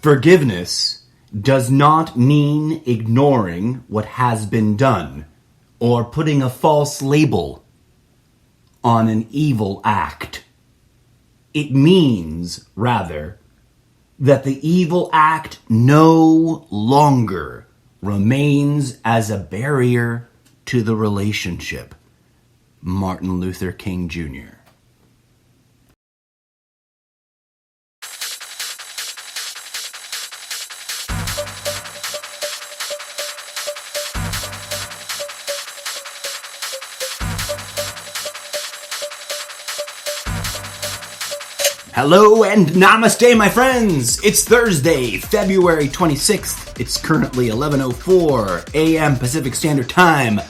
Forgiveness does not mean ignoring what has been done or putting a false label on an evil act. It means, rather, that the evil act no longer remains as a barrier to the relationship. Martin Luther King Jr. Hello and namaste, my friends! It's Thursday, February 26th. It's currently 11:04 a.m. Pacific Standard Time.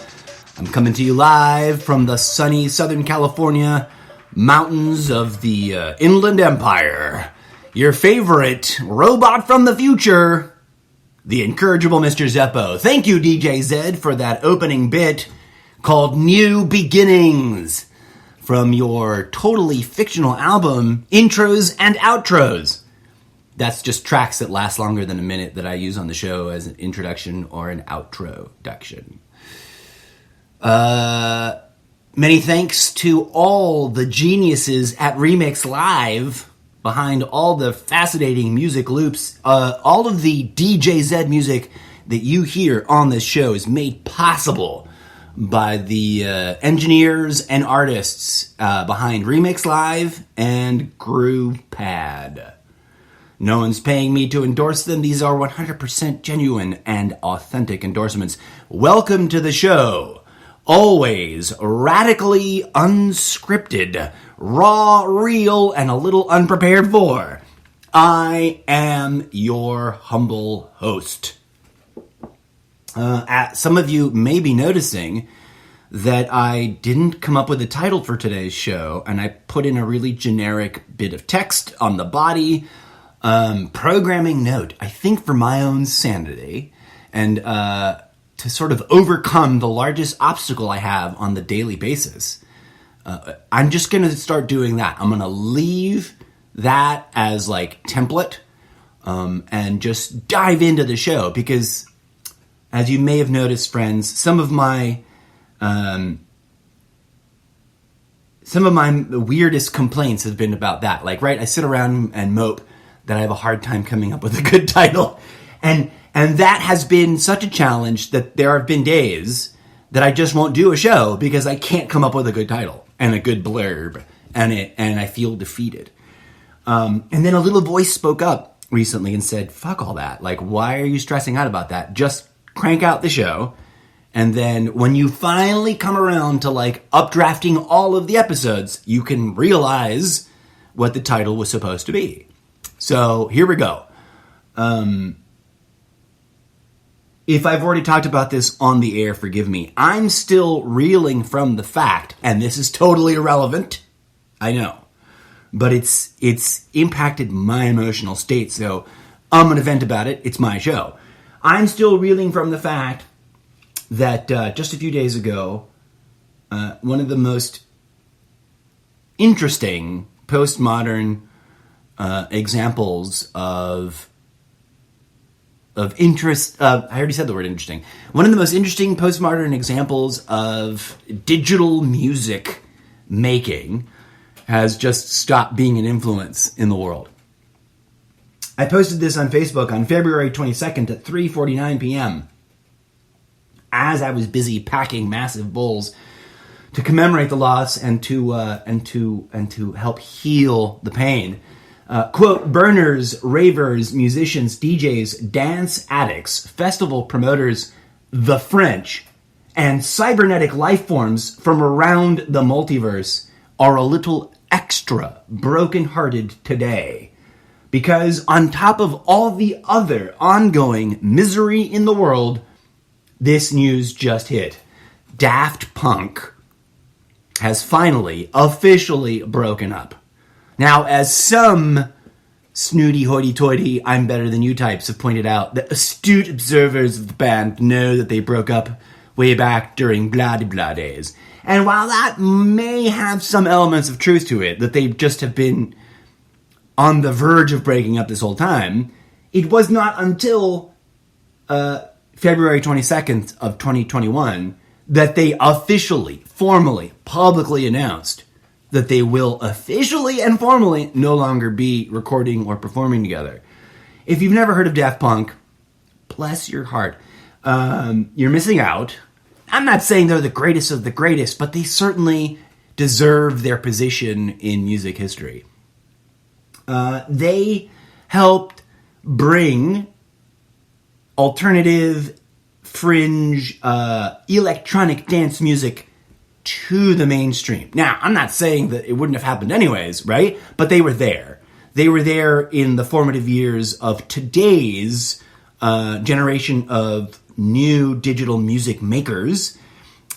I'm coming to you live from the sunny Southern California mountains of the Inland Empire. Your favorite robot from the future, the Incorrigible MrZeppo. Thank you, DJ Zed, for that opening bit called New Beginnings, from your totally fictional album, Intros and Outros. That's just tracks that last longer than a minute that I use on the show as an introduction or an outroduction. Many thanks to all the geniuses at Remix Live behind all the fascinating music loops. All of the DJ Zed music that you hear on this show is made possible by the engineers and artists behind Remix Live and GroovePad. No one's paying me to endorse them. These are 100% genuine and authentic endorsements. Welcome to the show. Always radically unscripted, raw, real, and a little unprepared for. I am your humble host. Some of you may be noticing that I didn't come up with a title for today's show, and I put in a really generic bit of text on the body. Programming note, I think for my own sanity, and to sort of overcome the largest obstacle I have on the daily basis, I'm just going to start doing that. I'm going to leave that as like template and just dive into the show, because as you may have noticed, friends, some of my weirdest complaints have been about that. Like, right, I sit around and mope that I have a hard time coming up with a good title. And that has been such a challenge that there have been days that I just won't do a show because I can't come up with a good title and a good blurb, and I feel defeated. And then a little voice spoke up recently and said, fuck all that. Like, why are you stressing out about that? Just crank out the show, and then when you finally come around to like updrafting all of the episodes, you can realize what the title was supposed to be. So here we go. If I've already talked about this on the air, forgive me. I'm still reeling from the fact, and this is totally irrelevant, I know, but it's impacted my emotional state, so I'm going to vent about it. It's my show. I'm still reeling from the fact that just a few days ago, one of the most interesting postmodern examples of interest, I already said the word interesting. One of the most interesting postmodern examples of digital music making has just stopped being an influence in the world. I posted this on Facebook on February 22nd at 3:49 p.m. as I was busy packing massive bowls to commemorate the loss and to help heal the pain. Quote, burners, ravers, musicians, DJs, dance addicts, festival promoters, the French, and cybernetic life forms from around the multiverse are a little extra brokenhearted today. Because on top of all the other ongoing misery in the world, this news just hit. Daft Punk has finally, officially broken up. Now, as some snooty hoity-toity, I'm better than you types have pointed out, the astute observers of the band know that they broke up way back during blah-de-blah days. And while that may have some elements of truth to it, that they just have been on the verge of breaking up this whole time, it was not until February 22nd of 2021 that they officially, formally, publicly announced that they will officially and formally no longer be recording or performing together. If you've never heard of Daft Punk, bless your heart, you're missing out. I'm not saying they're the greatest of the greatest, but they certainly deserve their position in music history. They helped bring alternative, fringe, electronic dance music to the mainstream. Now, I'm not saying that it wouldn't have happened anyways, right? But they were there. They were there in the formative years of today's generation of new digital music makers,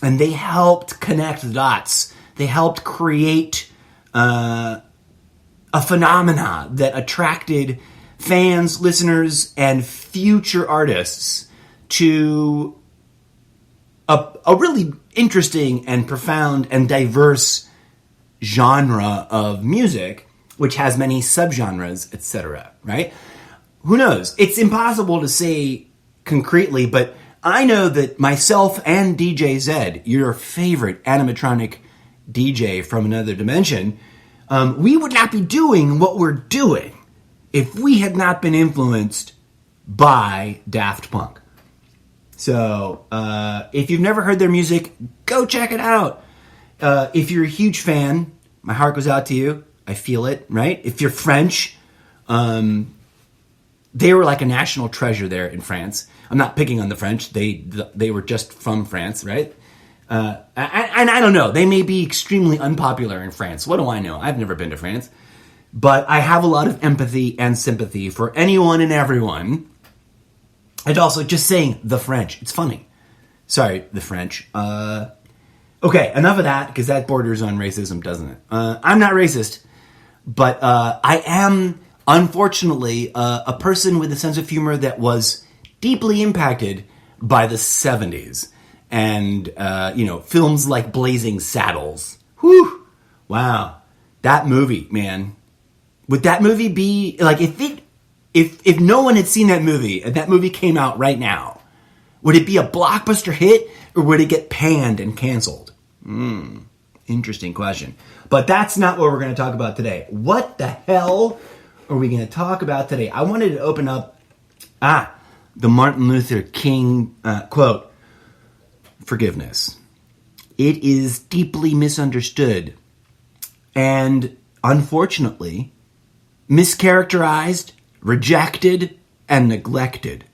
and they helped connect the dots. They helped create a phenomena that attracted fans, listeners, and future artists to a really interesting and profound and diverse genre of music, which has many subgenres, etc., right? Who knows? It's impossible to say concretely, but I know that myself and DJ Zed, your favorite animatronic DJ from another dimension, we would not be doing what we're doing if we had not been influenced by Daft Punk. So, if you've never heard their music, go check it out. If you're a huge fan, my heart goes out to you. I feel it, right? If you're French, they were like a national treasure there in France. I'm not picking on the French. They were just from France, right? And I don't know. They may be extremely unpopular in France. What do I know? I've never been to France. But I have a lot of empathy and sympathy for anyone and everyone. And also, just saying the French. It's funny. Sorry, the French. Okay, enough of that, because that borders on racism, doesn't it? I'm not racist, but I am, unfortunately, a person with a sense of humor that was deeply impacted by the 70s. And, films like Blazing Saddles. Whew! Wow. That movie, man. Would that movie be, like, if no one had seen that movie, and that movie came out right now, would it be a blockbuster hit, or would it get panned and canceled? Interesting question. But that's not what we're going to talk about today. What the hell are we going to talk about today? I wanted to open up, the Martin Luther King quote, forgiveness. It is deeply misunderstood and, unfortunately, mischaracterized, rejected, and neglected.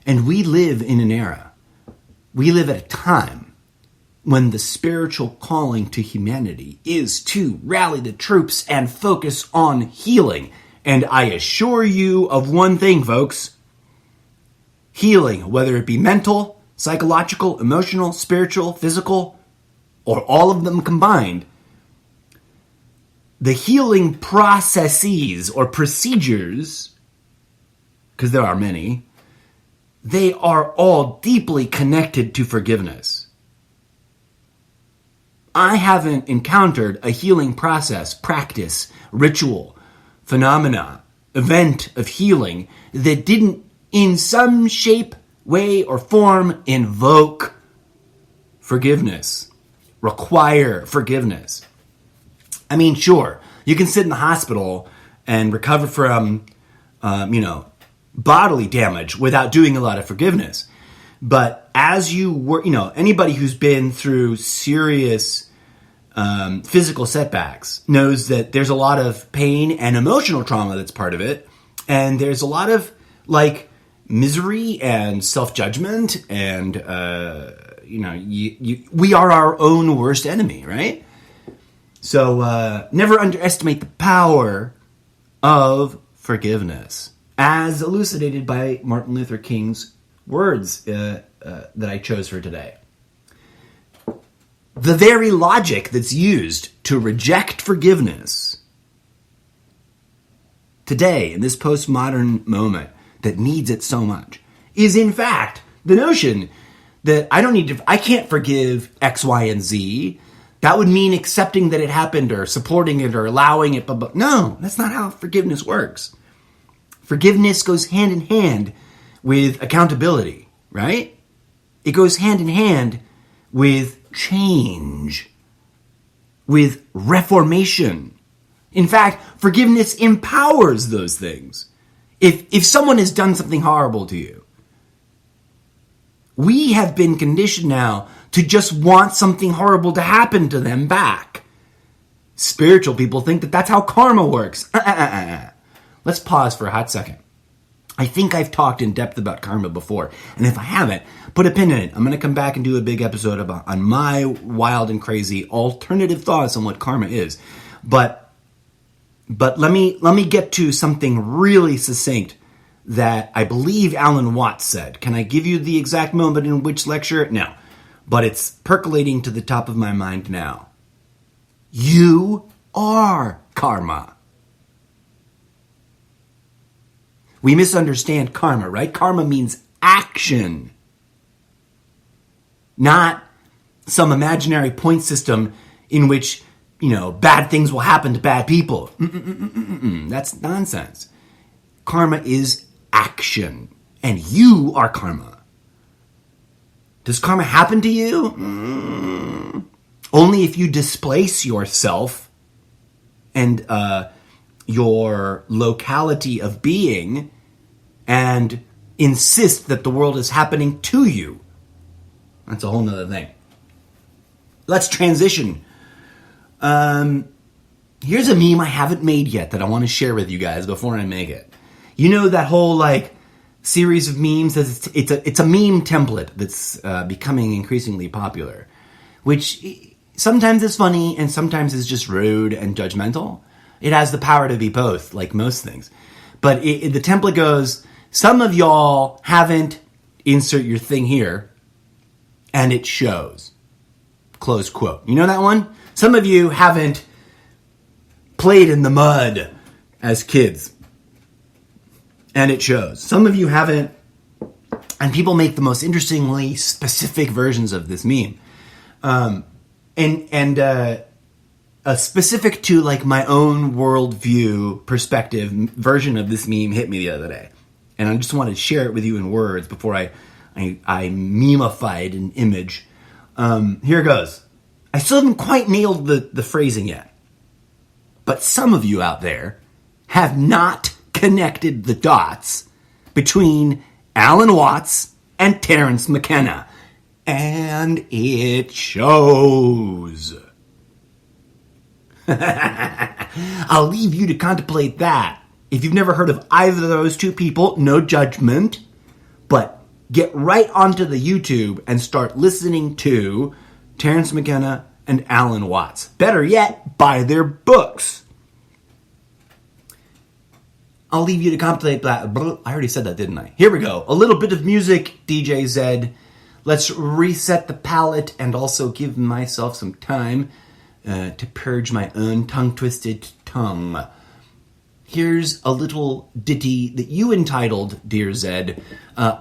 And we live in an era, we live at a time when the spiritual calling to humanity is to rally the troops and focus on healing. And I assure you of one thing, folks. Healing, whether it be mental, psychological, emotional, spiritual, physical, or all of them combined, the healing processes or procedures, because there are many, they are all deeply connected to forgiveness. I haven't encountered a healing process, practice, ritual, phenomena, event of healing that didn't, in some shape, way, or form, invoke forgiveness, require forgiveness. I mean, sure, you can sit in the hospital and recover from, bodily damage without doing a lot of forgiveness. But as you work, anybody who's been through serious physical setbacks knows that there's a lot of pain and emotional trauma that's part of it. And there's a lot of, misery and self-judgment and, we are our own worst enemy, right? So never underestimate the power of forgiveness, as elucidated by Martin Luther King's words that I chose for today. The very logic that's used to reject forgiveness today, in this postmodern moment that needs it so much, is in fact the notion that I can't forgive X, Y, and Z. That would mean accepting that it happened or supporting it or allowing it. But no, that's not how forgiveness works. Forgiveness goes hand in hand with accountability, right? It goes hand in hand with change, with reformation. In fact, forgiveness empowers those things. If someone has done something horrible to you, we have been conditioned now to just want something horrible to happen to them back. Spiritual people think that that's how karma works. Let's pause for a hot second. I think I've talked in depth about karma before, and if I haven't, put a pin in it. I'm going to come back and do a big episode on my wild and crazy alternative thoughts on what karma is. But let me get to something really succinct that I believe Alan Watts said. Can I give you the exact moment in which lecture? No. But it's percolating to the top of my mind now. You are karma. We misunderstand karma, right? Karma means action, not some imaginary point system in which, bad things will happen to bad people. That's nonsense. Karma is action, and you are karma. Does karma happen to you? Only if you displace yourself and your locality of being and insist that the world is happening to you. That's a whole nother thing. Let's transition. Here's a meme I haven't made yet that I want to share with you guys before I make it. You know that whole series of memes? It's a meme template that's becoming increasingly popular, which sometimes is funny and sometimes is just rude and judgmental. It has the power to be both, like most things. But the template goes, some of y'all haven't, insert your thing here, and it shows. Close quote. You know that one? Some of you haven't played in the mud as kids, and it shows. Some of you haven't, and people make the most interestingly specific versions of this meme. Specific to like my own worldview perspective version of this meme hit me the other day. And I just wanted to share it with you in words before I memeified an image. Here it goes. I still haven't quite nailed the phrasing yet. But some of you out there have not connected the dots between Alan Watts and Terence McKenna. And it shows. I'll leave you to contemplate that. If you've never heard of either of those two people, no judgment, but get right onto the YouTube and start listening to Terence McKenna and Alan Watts. Better yet, buy their books. I'll leave you to contemplate that. I already said that, didn't I? Here we go. A little bit of music, DJ Zed. Let's reset the palette and also give myself some time to purge my own tongue-twisted tongue. Here's a little ditty that you entitled, dear Zed,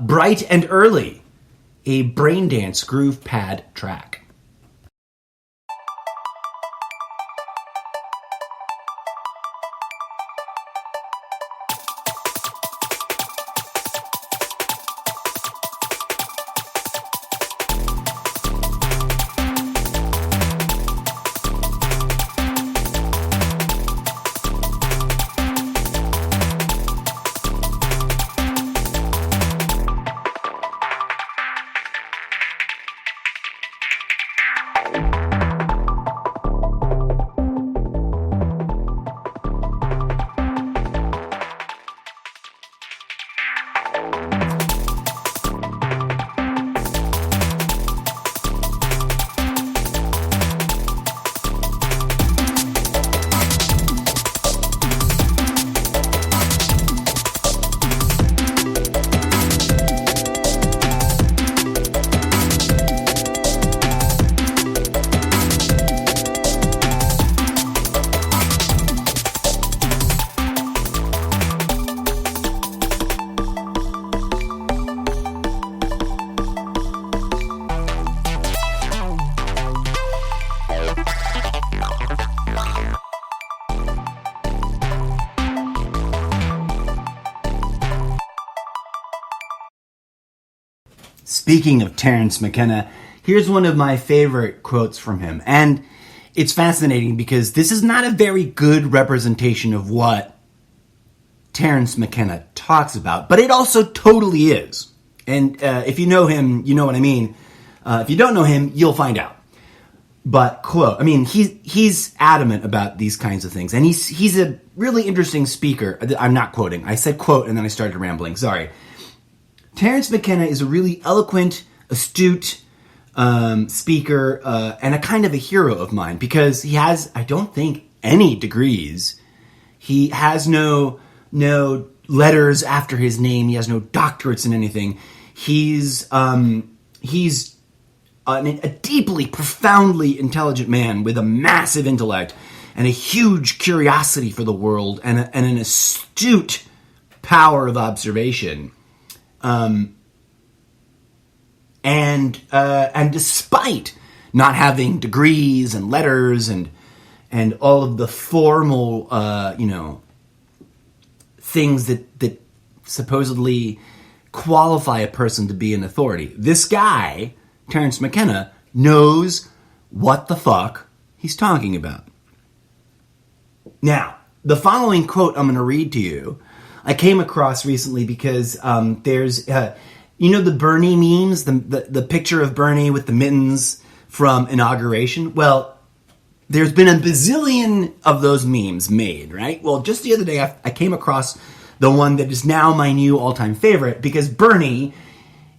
Bright and Early, a braindance groove pad track. Speaking of Terence McKenna, here's one of my favorite quotes from him. And it's fascinating because this is not a very good representation of what Terence McKenna talks about, but it also totally is. And if you know him, you know what I mean. If you don't know him, you'll find out. But quote, I mean, he's adamant about these kinds of things, and he's a really interesting speaker. I'm not quoting. I said quote, and then I started rambling. Sorry. Terence McKenna is a really eloquent, astute speaker, and a kind of a hero of mine because he has, I don't think, any degrees. He has no letters after his name. He has no doctorates in anything. He's a deeply, profoundly intelligent man with a massive intellect and a huge curiosity for the world and an astute power of observation. And despite not having degrees and letters and all of the formal, things that supposedly qualify a person to be an authority, this guy, Terence McKenna, knows what the fuck he's talking about. Now, the following quote I'm going to read to you, I came across recently because there's, the Bernie memes, the picture of Bernie with the mittens from Inauguration? Well, there's been a bazillion of those memes made, right? Well, just the other day, I came across the one that is now my new all-time favorite because Bernie,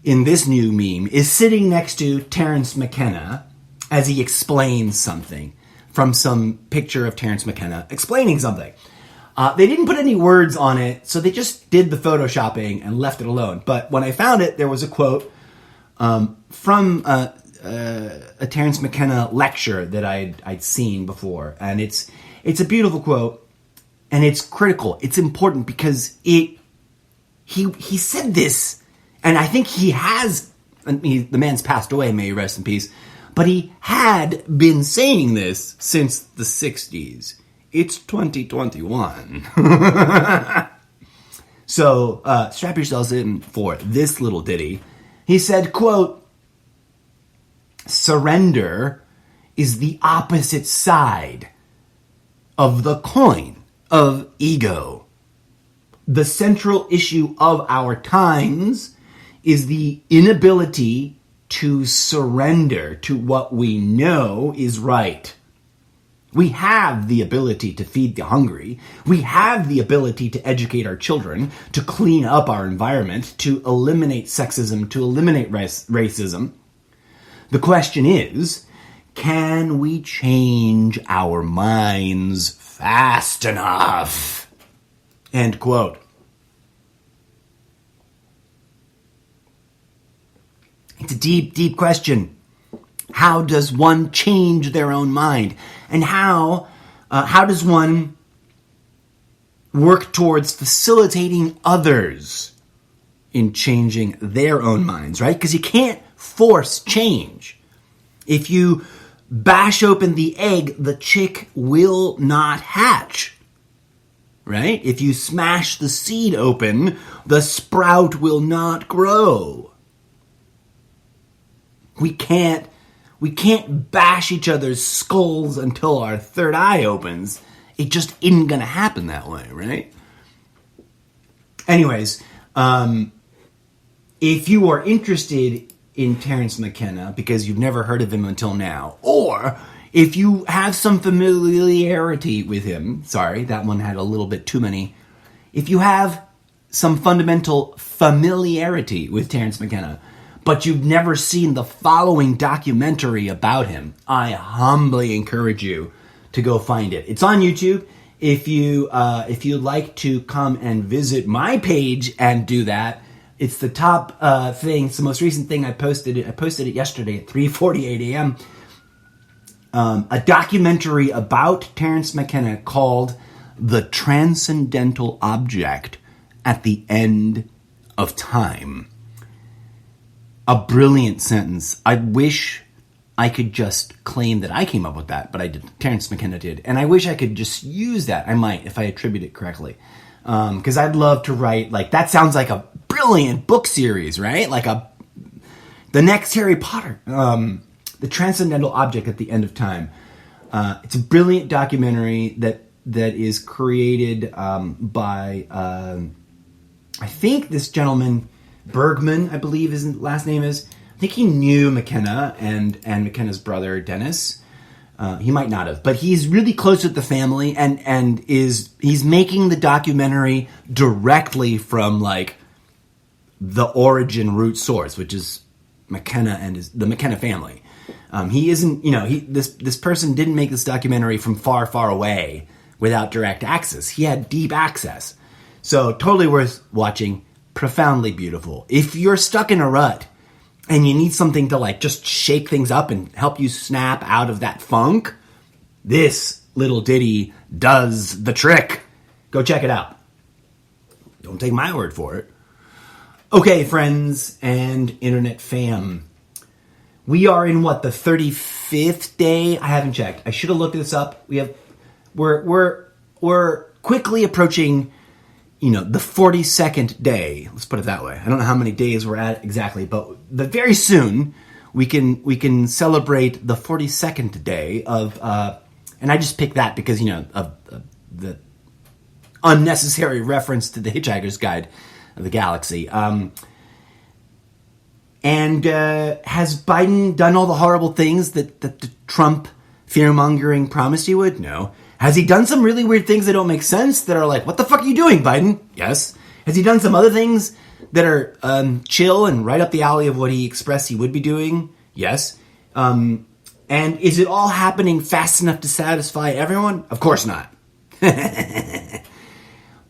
in this new meme, is sitting next to Terence McKenna as he explains something from some picture of Terence McKenna explaining something. They didn't put any words on it, so they just did the photoshopping and left it alone. But when I found it, there was a quote from a Terence McKenna lecture that I'd seen before. And it's a beautiful quote, and it's critical. It's important because he said this. And I think he has, the man's passed away, may he rest in peace, but he had been saying this since the 60s. It's 2021. So strap yourselves in for this little ditty. He said, quote, "Surrender is the opposite side of the coin of ego. The central issue of our times is the inability to surrender to what we know is right. We have the ability to feed the hungry. We have the ability to educate our children, to clean up our environment, to eliminate sexism, to eliminate racism. The question is, can we change our minds fast enough?" End quote. It's a deep, deep question. How does one change their own mind? And how does one work towards facilitating others in changing their own minds, right? Because you can't force change. If you bash open the egg, the chick will not hatch, right? If you smash the seed open, the sprout will not grow. We can't bash each other's skulls until our third eye opens. It just isn't going to happen that way, right? Anyways, if you are interested in Terence McKenna because you've never heard of him until now, or if you have some familiarity with him, sorry, that one had a little bit too many. If you have some fundamental familiarity with Terence McKenna, but you've never seen the following documentary about him, I humbly encourage you to go find it. It's on YouTube. If you'd like to come and visit my page and do that, it's the top thing. It's the most recent thing I posted. I posted it yesterday at 3:48 a.m. A documentary about Terence McKenna called "The Transcendental Object at the End of Time." A brilliant sentence. I wish I could just claim that I came up with that, but I didn't. Terence McKenna did. And I wish I could just use that. I might, if I attribute it correctly. Because I'd love to write, that sounds like a brilliant book series, right? Like a The next Harry Potter, The Transcendental Object at the End of Time. It's a brilliant documentary that is created by, I think this gentleman, Bergman, I believe his last name is. I think he knew McKenna and McKenna's brother, Dennis. He might not have, but he's really close with the family and he's making the documentary directly from like the origin root source, which is McKenna and the McKenna family. He isn't, this person didn't make this documentary from far, far away without direct access. He had deep access. So totally worth watching. Profoundly beautiful. If you're stuck in a rut and you need something to like just shake things up and help you snap out of that funk, this little ditty does the trick. Go check it out. Don't take my word for it. Okay, friends and internet fam. We are in the 35th day? I haven't checked. I should have looked this up. We're quickly approaching, the 42nd day. Let's put it that way. I don't know how many days we're at exactly, but very soon we can celebrate the 42nd day of, and I just picked that because, of the unnecessary reference to the Hitchhiker's Guide of the Galaxy. And has Biden done all the horrible things that the Trump fear-mongering promised he would? No. Has he done some really weird things that don't make sense, that are like, what the fuck are you doing, Biden? Yes. Has he done some other things that are chill and right up the alley of what he expressed he would be doing? Yes. And is it all happening fast enough to satisfy everyone? Of course not.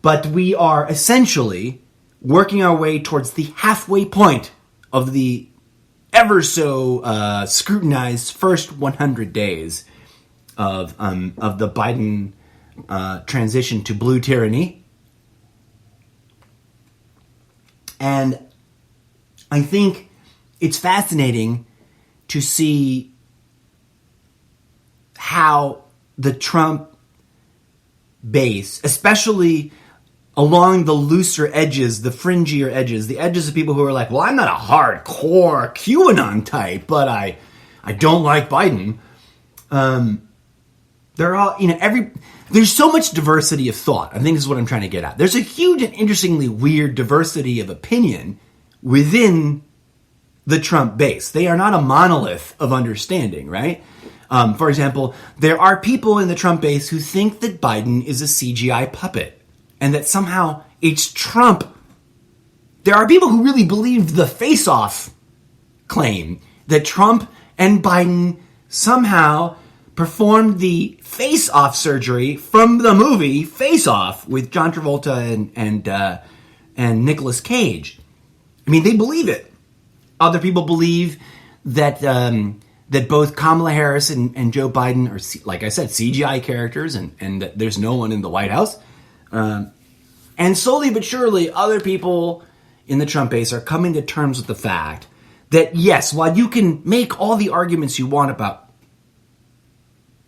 But we are essentially working our way towards the halfway point of the ever so scrutinized first 100 days of the Biden transition to blue tyranny. And I think it's fascinating to see how the Trump base, especially along the looser edges, the fringier edges, the edges of people who are like, well, I'm not a hardcore QAnon type, but I don't like Biden. They're all, there's so much diversity of thought. I think this is what I'm trying to get at. There's a huge and interestingly weird diversity of opinion within the Trump base. They are not a monolith of understanding, right? For example, there are people in the Trump base who think that Biden is a CGI puppet and that somehow it's Trump. There are people who really believe the face-off claim that Trump and Biden somehow performed the face-off surgery from the movie Face Off with John Travolta and Nicolas Cage. I mean, they believe it. Other people believe that that both Kamala Harris and Joe Biden are, like I said, CGI characters, and that there's no one in the White House. And slowly but surely, other people in the Trump base are coming to terms with the fact that, yes, while you can make all the arguments you want about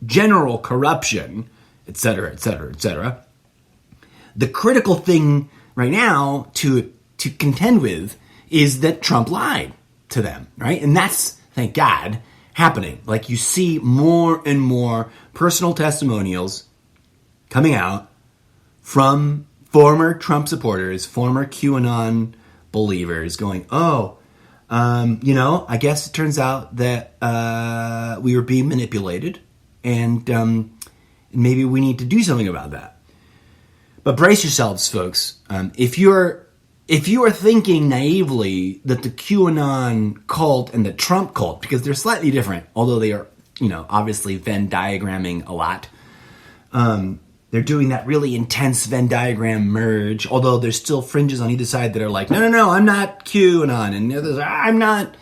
general corruption, et cetera, et cetera, et cetera, the critical thing right now to contend with is that Trump lied to them, right? And that's, thank God, happening. Like, you see more and more personal testimonials coming out from former Trump supporters, former QAnon believers going, I guess it turns out that we were being manipulated, and maybe we need to do something about that. But brace yourselves, folks. If you are thinking naively that the QAnon cult and the Trump cult, because they're slightly different, although they are, obviously Venn diagramming a lot. They're doing that really intense Venn diagram merge, although there's still fringes on either side that are like, no, I'm not QAnon, and the others are, I'm not.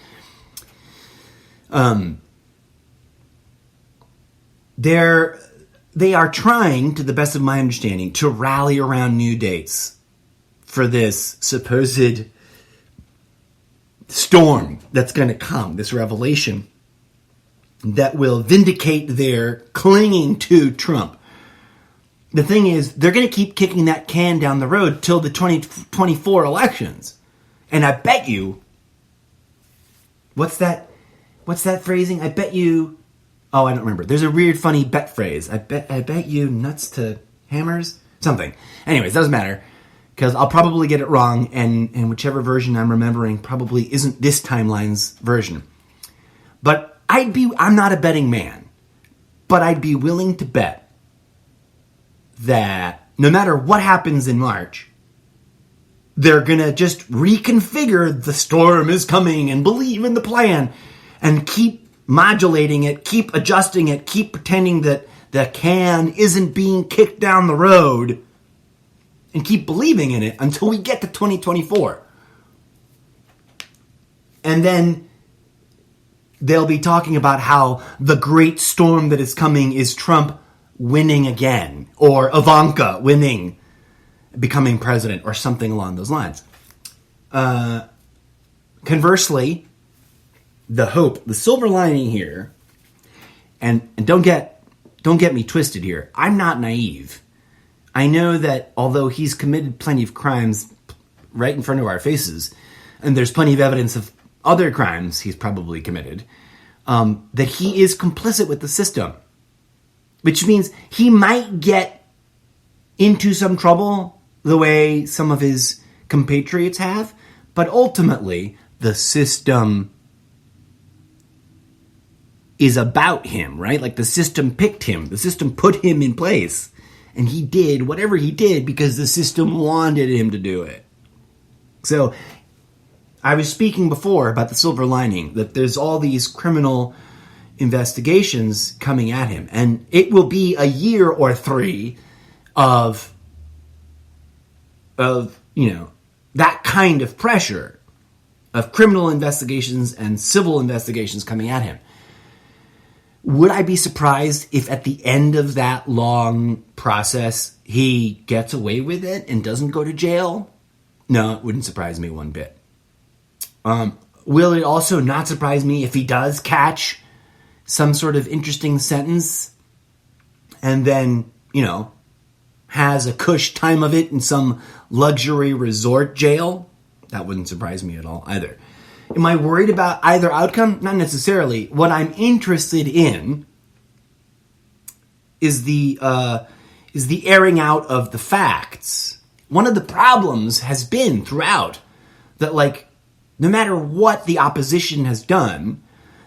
They are trying, to the best of my understanding, to rally around new dates for this supposed storm that's going to come, this revelation that will vindicate their clinging to Trump. The thing is, they're going to keep kicking that can down the road till the 2024 elections. And I bet you What's that phrasing? I bet you... Oh, I don't remember. There's a weird, funny bet phrase. I bet you nuts to hammers? Something. Anyways, doesn't matter. Because I'll probably get it wrong, and whichever version I'm remembering probably isn't this timeline's version. But I'm not a betting man, but I'd be willing to bet that no matter what happens in March, they're gonna just reconfigure the storm is coming and believe in the plan and keep modulating it, keep adjusting it, keep pretending that the can isn't being kicked down the road, and keep believing in it until we get to 2024. And then they'll be talking about how the great storm that is coming is Trump winning again, or Ivanka winning, becoming president, or something along those lines. Conversely, the hope, the silver lining here, and don't get me twisted here, I'm not naive. I know that although he's committed plenty of crimes right in front of our faces, and there's plenty of evidence of other crimes he's probably committed, that he is complicit with the system. Which means he might get into some trouble the way some of his compatriots have, but ultimately the system is about him, right? Like the system picked him, the system put him in place. And he did whatever he did because the system wanted him to do it. So, I was speaking before about the silver lining, that there's all these criminal investigations coming at him. And it will be a year or 3 of that kind of pressure, of criminal investigations and civil investigations coming at him. Would I be surprised if at the end of that long process he gets away with it and doesn't go to jail? No, it wouldn't surprise me one bit. Will it also not surprise me if he does catch some sort of interesting sentence and then, has a cush time of it in some luxury resort jail? That wouldn't surprise me at all either. Am I worried about either outcome? Not necessarily. What I'm interested in is the airing out of the facts. One of the problems has been throughout that, no matter what the opposition has done,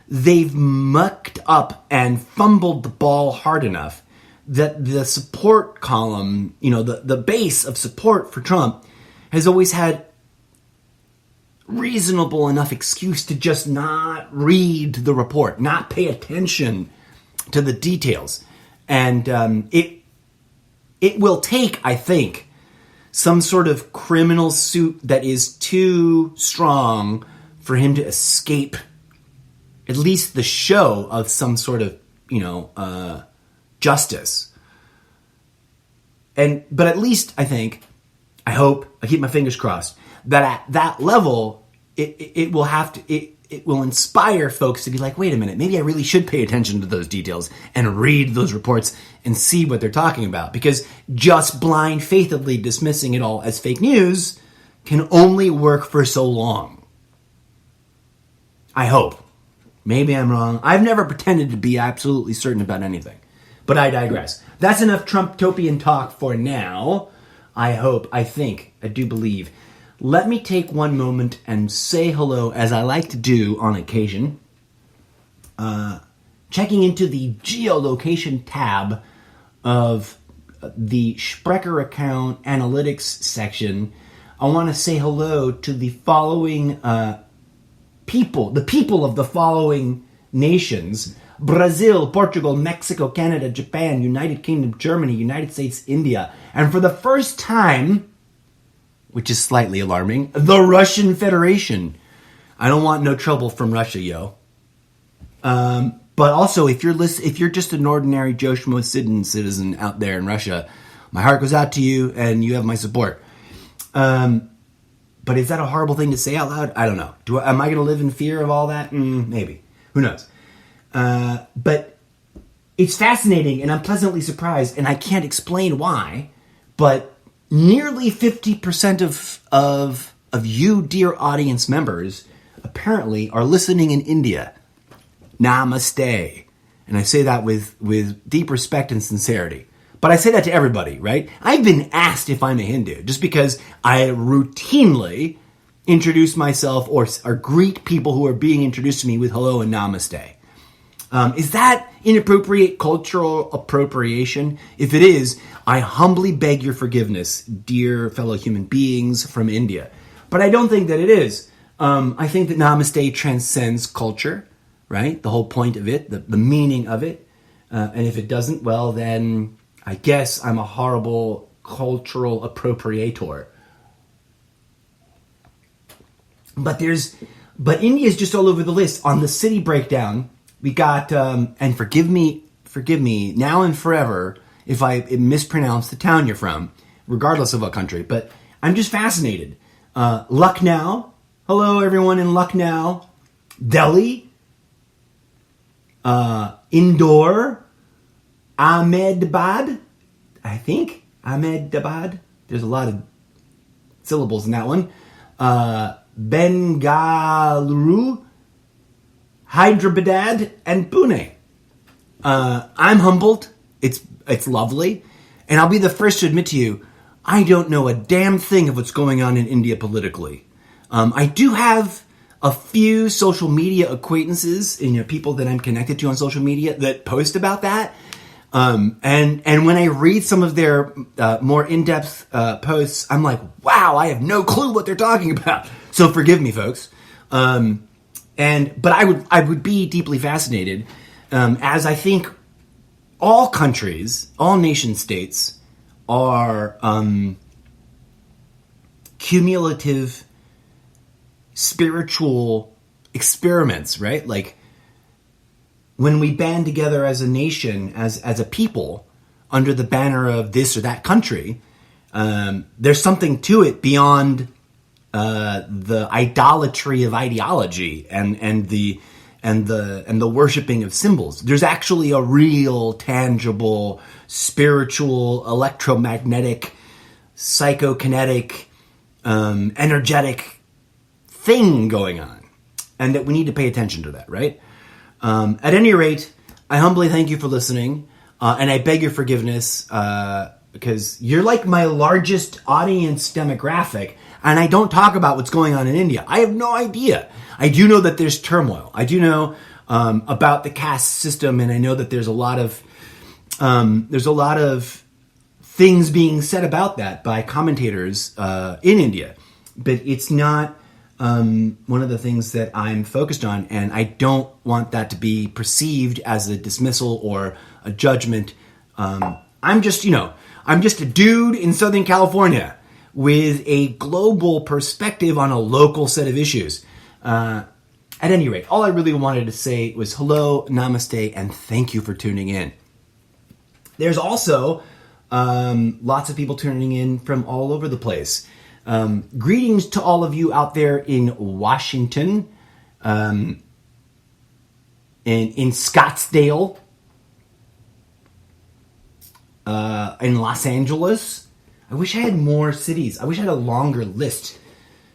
they've mucked up and fumbled the ball hard enough that the support column, the base of support for Trump has always had reasonable enough excuse to just not read the report, not pay attention to the details. And it will take, I think, some sort of criminal suit that is too strong for him to escape at least the show of some sort of, justice. But at least, I think, I hope, I keep my fingers crossed, that at that level, it will inspire folks to be like, wait a minute, maybe I really should pay attention to those details and read those reports and see what they're talking about. Because just blind faithfully dismissing it all as fake news can only work for so long. I hope. Maybe I'm wrong. I've never pretended to be absolutely certain about anything. But I digress. That's enough Trump-topian talk for now. I hope, I think, I do believe. Let me take one moment and say hello, as I like to do on occasion. Checking into the geolocation tab of the Sprecher account analytics section, I want to say hello to the following people, the people of the following nations: Brazil, Portugal, Mexico, Canada, Japan, United Kingdom, Germany, United States, India, and for the first time, which is slightly alarming, the Russian Federation. I don't want no trouble from Russia, yo. But also, if you're just an ordinary Joe Schmo citizen out there in Russia, my heart goes out to you, and you have my support. But is that a horrible thing to say out loud? I don't know. Am I going to live in fear of all that? Maybe. Who knows? But it's fascinating, and I'm pleasantly surprised, and I can't explain why, but nearly 50% of you, dear audience members, apparently are listening in India. Namaste. And I say that with deep respect and sincerity. But I say that to everybody, right? I've been asked if I'm a Hindu just because I routinely introduce myself or greet people who are being introduced to me with hello and namaste. Is that inappropriate cultural appropriation? If it is, I humbly beg your forgiveness, dear fellow human beings from India. But I don't think that it is. I think that namaste transcends culture, right? The whole point of it, the meaning of it. And if it doesn't, well, then I guess I'm a horrible cultural appropriator. But India is just all over the list. On the city breakdown, we got, and forgive me now and forever if I mispronounce the town you're from, regardless of what country, but I'm just fascinated. Lucknow, hello everyone in Lucknow, Delhi, Indore, Ahmedabad, I think, Ahmedabad, there's a lot of syllables in that one, Bengaluru, Hyderabad, and Pune. I'm humbled. It's lovely. And I'll be the first to admit to you, I don't know a damn thing of what's going on in India politically. I do have a few social media acquaintances, people that I'm connected to on social media that post about that. And when I read some of their more in-depth posts, I'm like, wow, I have no clue what they're talking about. So forgive me, folks. But I would be deeply fascinated, as I think all countries, all nation states are cumulative spiritual experiments, right? Like when we band together as a nation, as a people, under the banner of this or that country, there's something to it beyond the idolatry of ideology and the worshiping of symbols. There's actually a real, tangible, spiritual, electromagnetic, psychokinetic, energetic thing going on, and that we need to pay attention to that, right? At any rate, I humbly thank you for listening, and I beg your forgiveness because you're like my largest audience demographic. And I don't talk about what's going on in India. I have no idea. I do know that there's turmoil. I do know about the caste system, and I know that there's a lot of things being said about that by commentators in India. But it's not one of the things that I'm focused on, and I don't want that to be perceived as a dismissal or a judgment. I'm just a dude in Southern California with a global perspective on a local set of issues. At any rate, all I really wanted to say was hello, namaste, and thank you for tuning in. There's also lots of people tuning in from all over the place. Greetings to all of you out there in Washington, in Scottsdale, in Los Angeles. I wish I had more cities. I wish I had a longer list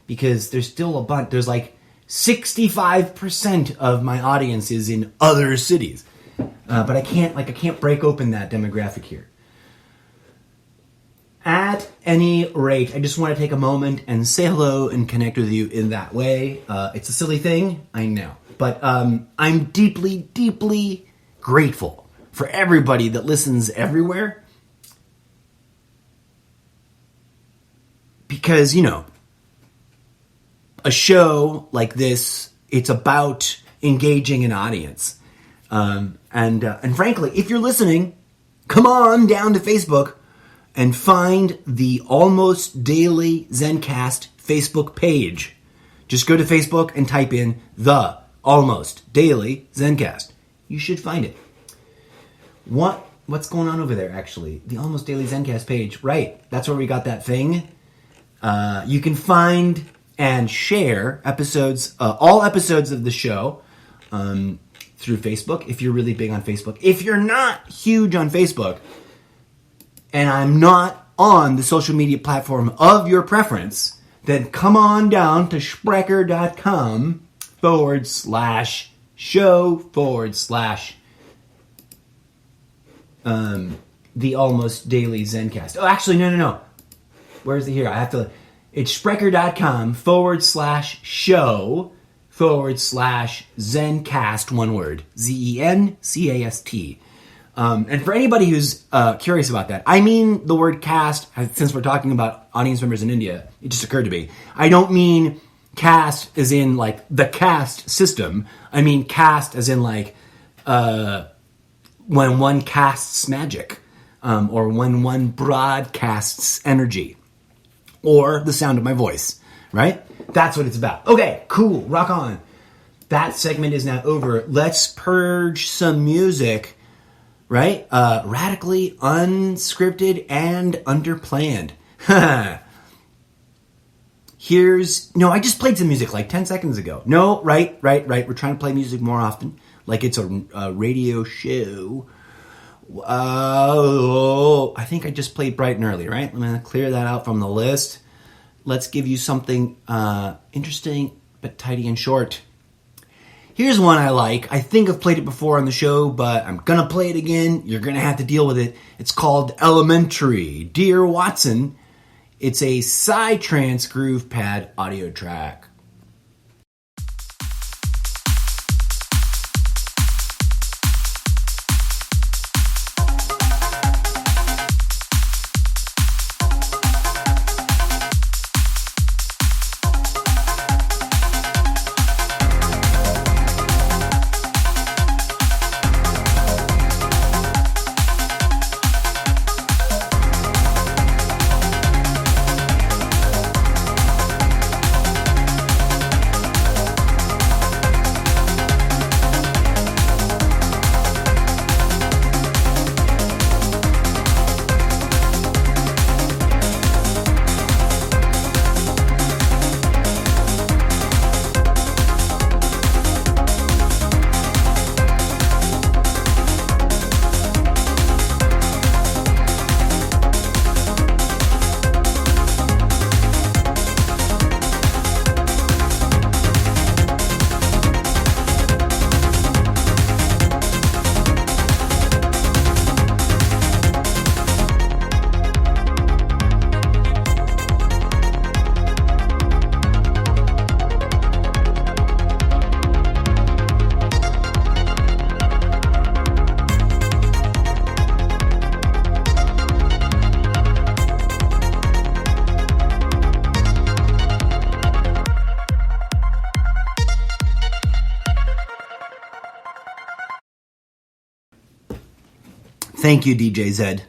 because there's still a bunch. There's like 65% of my audience is in other cities. But I can't break open that demographic here. At any rate, I just want to take a moment and say hello and connect with you in that way. It's a silly thing, I know. But I'm deeply, deeply grateful for everybody that listens everywhere. Because, a show like this, it's about engaging an audience. And frankly, if you're listening, come on down to Facebook and find the Almost Daily ZenCast Facebook page. Just go to Facebook and type in the Almost Daily ZenCast. You should find it. What's going on over there, actually? The Almost Daily ZenCast page. Right, that's where we got that thing. You can find and share episodes, all episodes of the show through Facebook, if you're really big on Facebook. If you're not huge on Facebook, and I'm not on the social media platform of your preference, then come on down to Sprecher.com the almost daily ZenCast. Oh, actually, no. Where's it here? It's Sprecher.com/show/ZenCast, one word. ZenCast. And for anybody who's curious about that, I mean the word cast, since we're talking about audience members in India, it just occurred to me. I don't mean cast as in like the caste system. I mean cast as in like when one casts magic, or when one broadcasts energy, or the sound of my voice, right? That's what it's about. Okay, cool, rock on. That segment is now over. Let's purge some music, right? Radically unscripted and underplanned. I just played some music like 10 seconds ago. No, right. We're trying to play music more often, like it's a radio show. I think I just played Bright and Early, right? I'm going to clear that out from the list. Let's give you something interesting but tidy and short. Here's one I like. I think I've played it before on the show, but I'm going to play it again. You're going to have to deal with it. It's called Elementary. Dear Watson, it's a Psytrance groove pad audio track. Thank you, DJ Zed.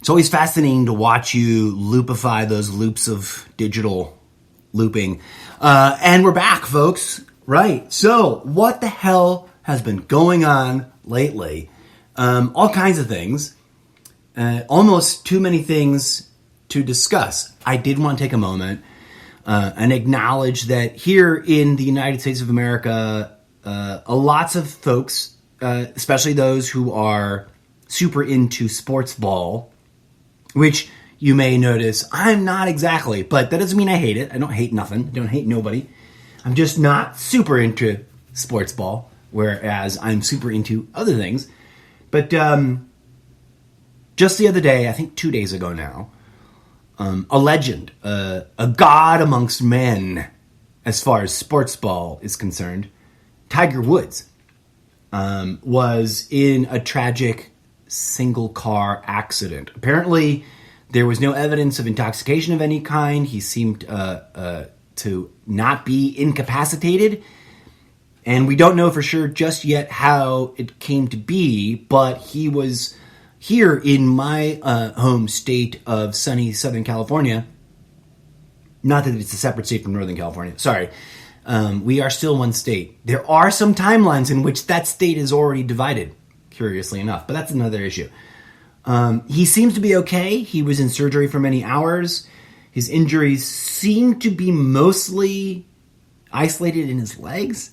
It's always fascinating to watch you loopify those loops of digital looping. And we're back, folks. Right. So, what the hell has been going on lately? All kinds of things. Almost too many things to discuss. I did want to take a moment and acknowledge that here in the United States of America, lots of folks, especially those who are super into sports ball, which you may notice I'm not exactly, but that doesn't mean I hate it. I don't hate nothing. I don't hate nobody. I'm just not super into sports ball, whereas I'm super into other things. But just the other day, I think 2 days ago now, a legend, a god amongst men as far as sports ball is concerned, Tiger Woods, was in a tragic single car accident. Apparently, there was no evidence of intoxication of any kind. He seemed to not be incapacitated. And we don't know for sure just yet how it came to be, but he was here in my home state of sunny Southern California. Not that it's a separate state from Northern California. Sorry. We are still one state. There are some timelines in which that state is already divided, curiously enough, but that's another issue. He seems to be okay. He was in surgery for many hours. His injuries seem to be mostly isolated in his legs.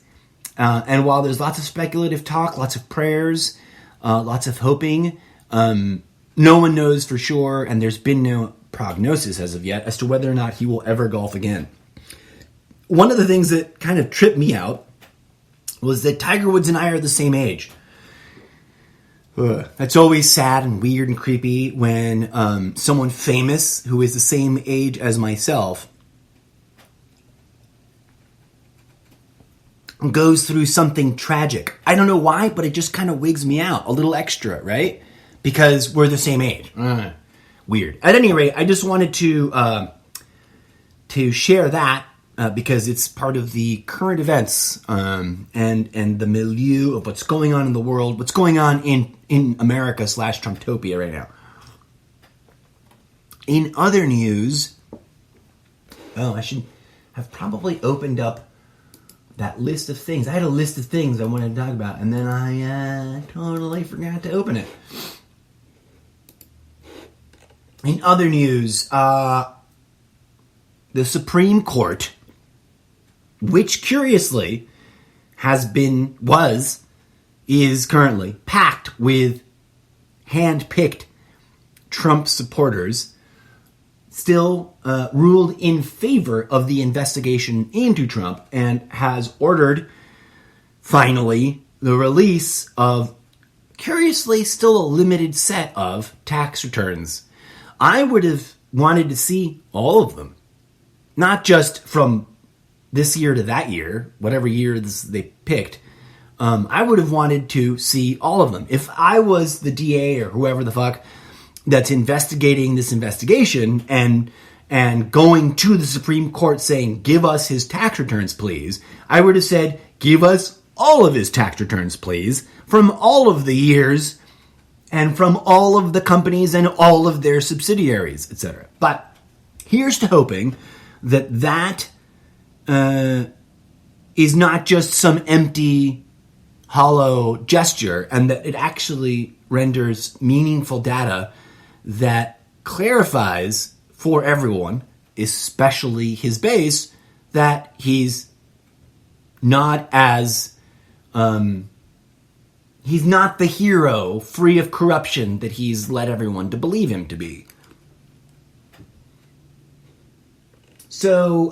And while there's lots of speculative talk, lots of prayers, lots of hoping, no one knows for sure, and there's been no prognosis as of yet as to whether or not he will ever golf again. One of the things that kind of tripped me out was that Tiger Woods and I are the same age. That's always sad and weird and creepy when someone famous who is the same age as myself goes through something tragic. I don't know why, but it just kind of wigs me out a little extra, right? Because we're the same age. Weird. At any rate, I just wanted to share that because it's part of the current events and the milieu of what's going on in the world, what's going on in America / Trumptopia right now. In other news, I should have probably opened up that list of things. I had a list of things I wanted to talk about, and then I totally forgot to open it. In other news, the Supreme Court, which curiously is currently packed with hand-picked Trump supporters, still ruled in favor of the investigation into Trump and has ordered, finally, the release of, curiously, still a limited set of tax returns. I would have wanted to see all of them, not just from this year to that year, whatever year they picked. I would have wanted to see all of them. If I was the DA or whoever the fuck that's investigating this investigation and going to the Supreme Court saying, give us his tax returns, please, I would have said, give us all of his tax returns, please, from all of the years and from all of the companies and all of their subsidiaries, etc. But here's to hoping that is not just some empty, hollow gesture, and that it actually renders meaningful data that clarifies for everyone, especially his base, that he's not he's not the hero free of corruption that he's led everyone to believe him to be. So,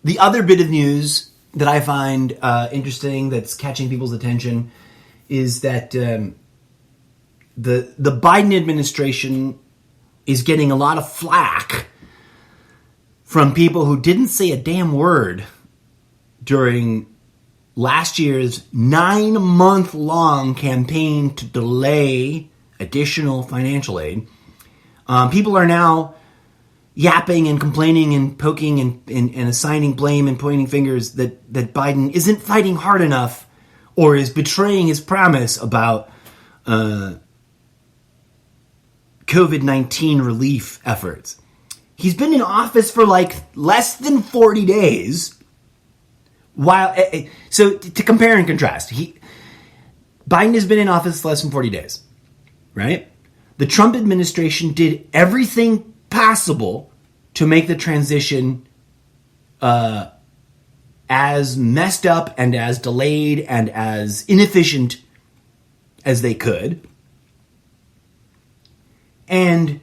the other bit of news that I find interesting, that's catching people's attention, is that the Biden administration is getting a lot of flack from people who didn't say a damn word during last year's 9-month-long campaign to delay additional financial aid. People are now yapping and complaining and poking and assigning blame and pointing fingers that Biden isn't fighting hard enough or is betraying his promise about COVID-19 relief efforts. He's been in office for like less than 40 days. So to compare and contrast, Biden has been in office less than 40 days, right? The Trump administration did everything possible to make the transition as messed up and as delayed and as inefficient as they could. And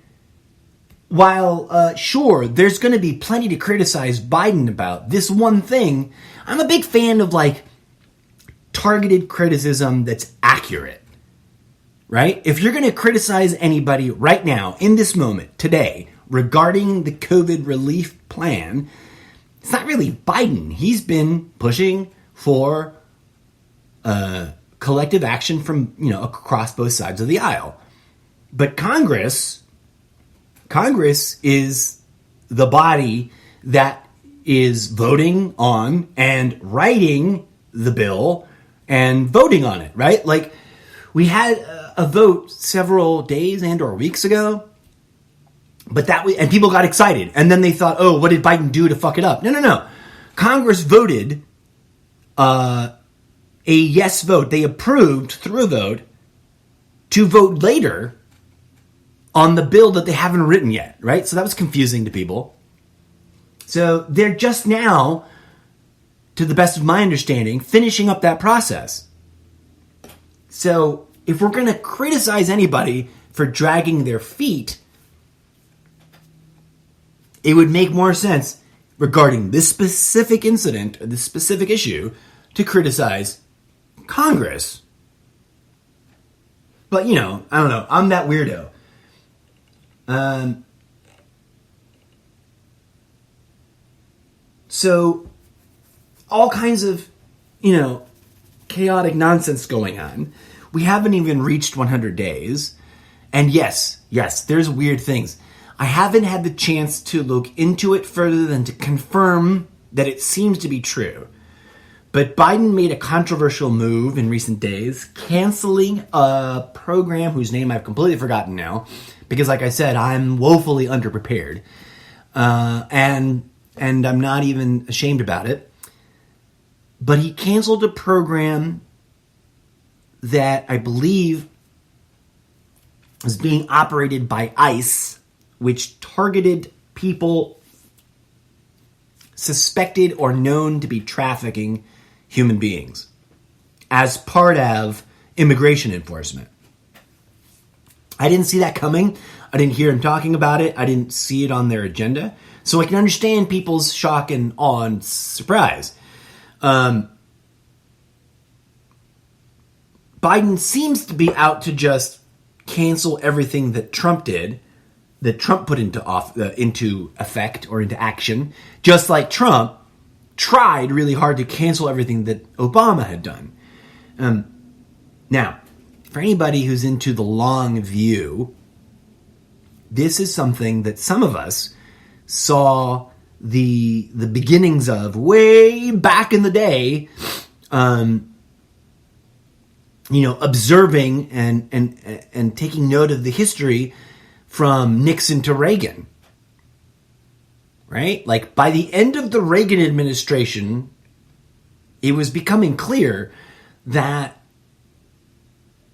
while, sure, there's going to be plenty to criticize Biden about, this one thing, I'm a big fan of, like, targeted criticism that's accurate, right? If you're going to criticize anybody right now, in this moment, today, regarding the COVID relief plan, it's not really Biden. He's been pushing for collective action from, across both sides of the aisle. But Congress is the body that is voting on and writing the bill and voting on it, right? Like, we had a vote several days and or weeks ago, and people got excited, and then they thought, oh, what did Biden do to fuck it up? No. Congress voted a yes vote. They approved through a vote to vote later on the bill that they haven't written yet, right? So that was confusing to people. So they're just now, to the best of my understanding, finishing up that process. So if we're going to criticize anybody for dragging their feet, it would make more sense. regarding this specific incident, or this specific issue, to criticize Congress. But, I don't know. I'm that weirdo. So, all kinds of, chaotic nonsense going on. We haven't even reached 100 days. And yes, there's weird things. I haven't had the chance to look into it further than to confirm that it seems to be true. But Biden made a controversial move in recent days, canceling a program whose name I've completely forgotten now, because like I said, I'm woefully underprepared. And I'm not even ashamed about it. But he canceled a program that I believe was being operated by ICE, which targeted people suspected or known to be trafficking human beings as part of immigration enforcement. I didn't see that coming. I didn't hear him talking about it. I didn't see it on their agenda. So I can understand people's shock and awe and surprise. Biden seems to be out to just cancel everything that Trump did, that Trump put into effect or into action, just like Trump tried really hard to cancel everything that Obama had done. Now, for anybody who's into the long view, this is something that some of us saw the beginnings of way back in the day, observing and taking note of the history from Nixon to Reagan, right? Like by the end of the Reagan administration, it was becoming clear that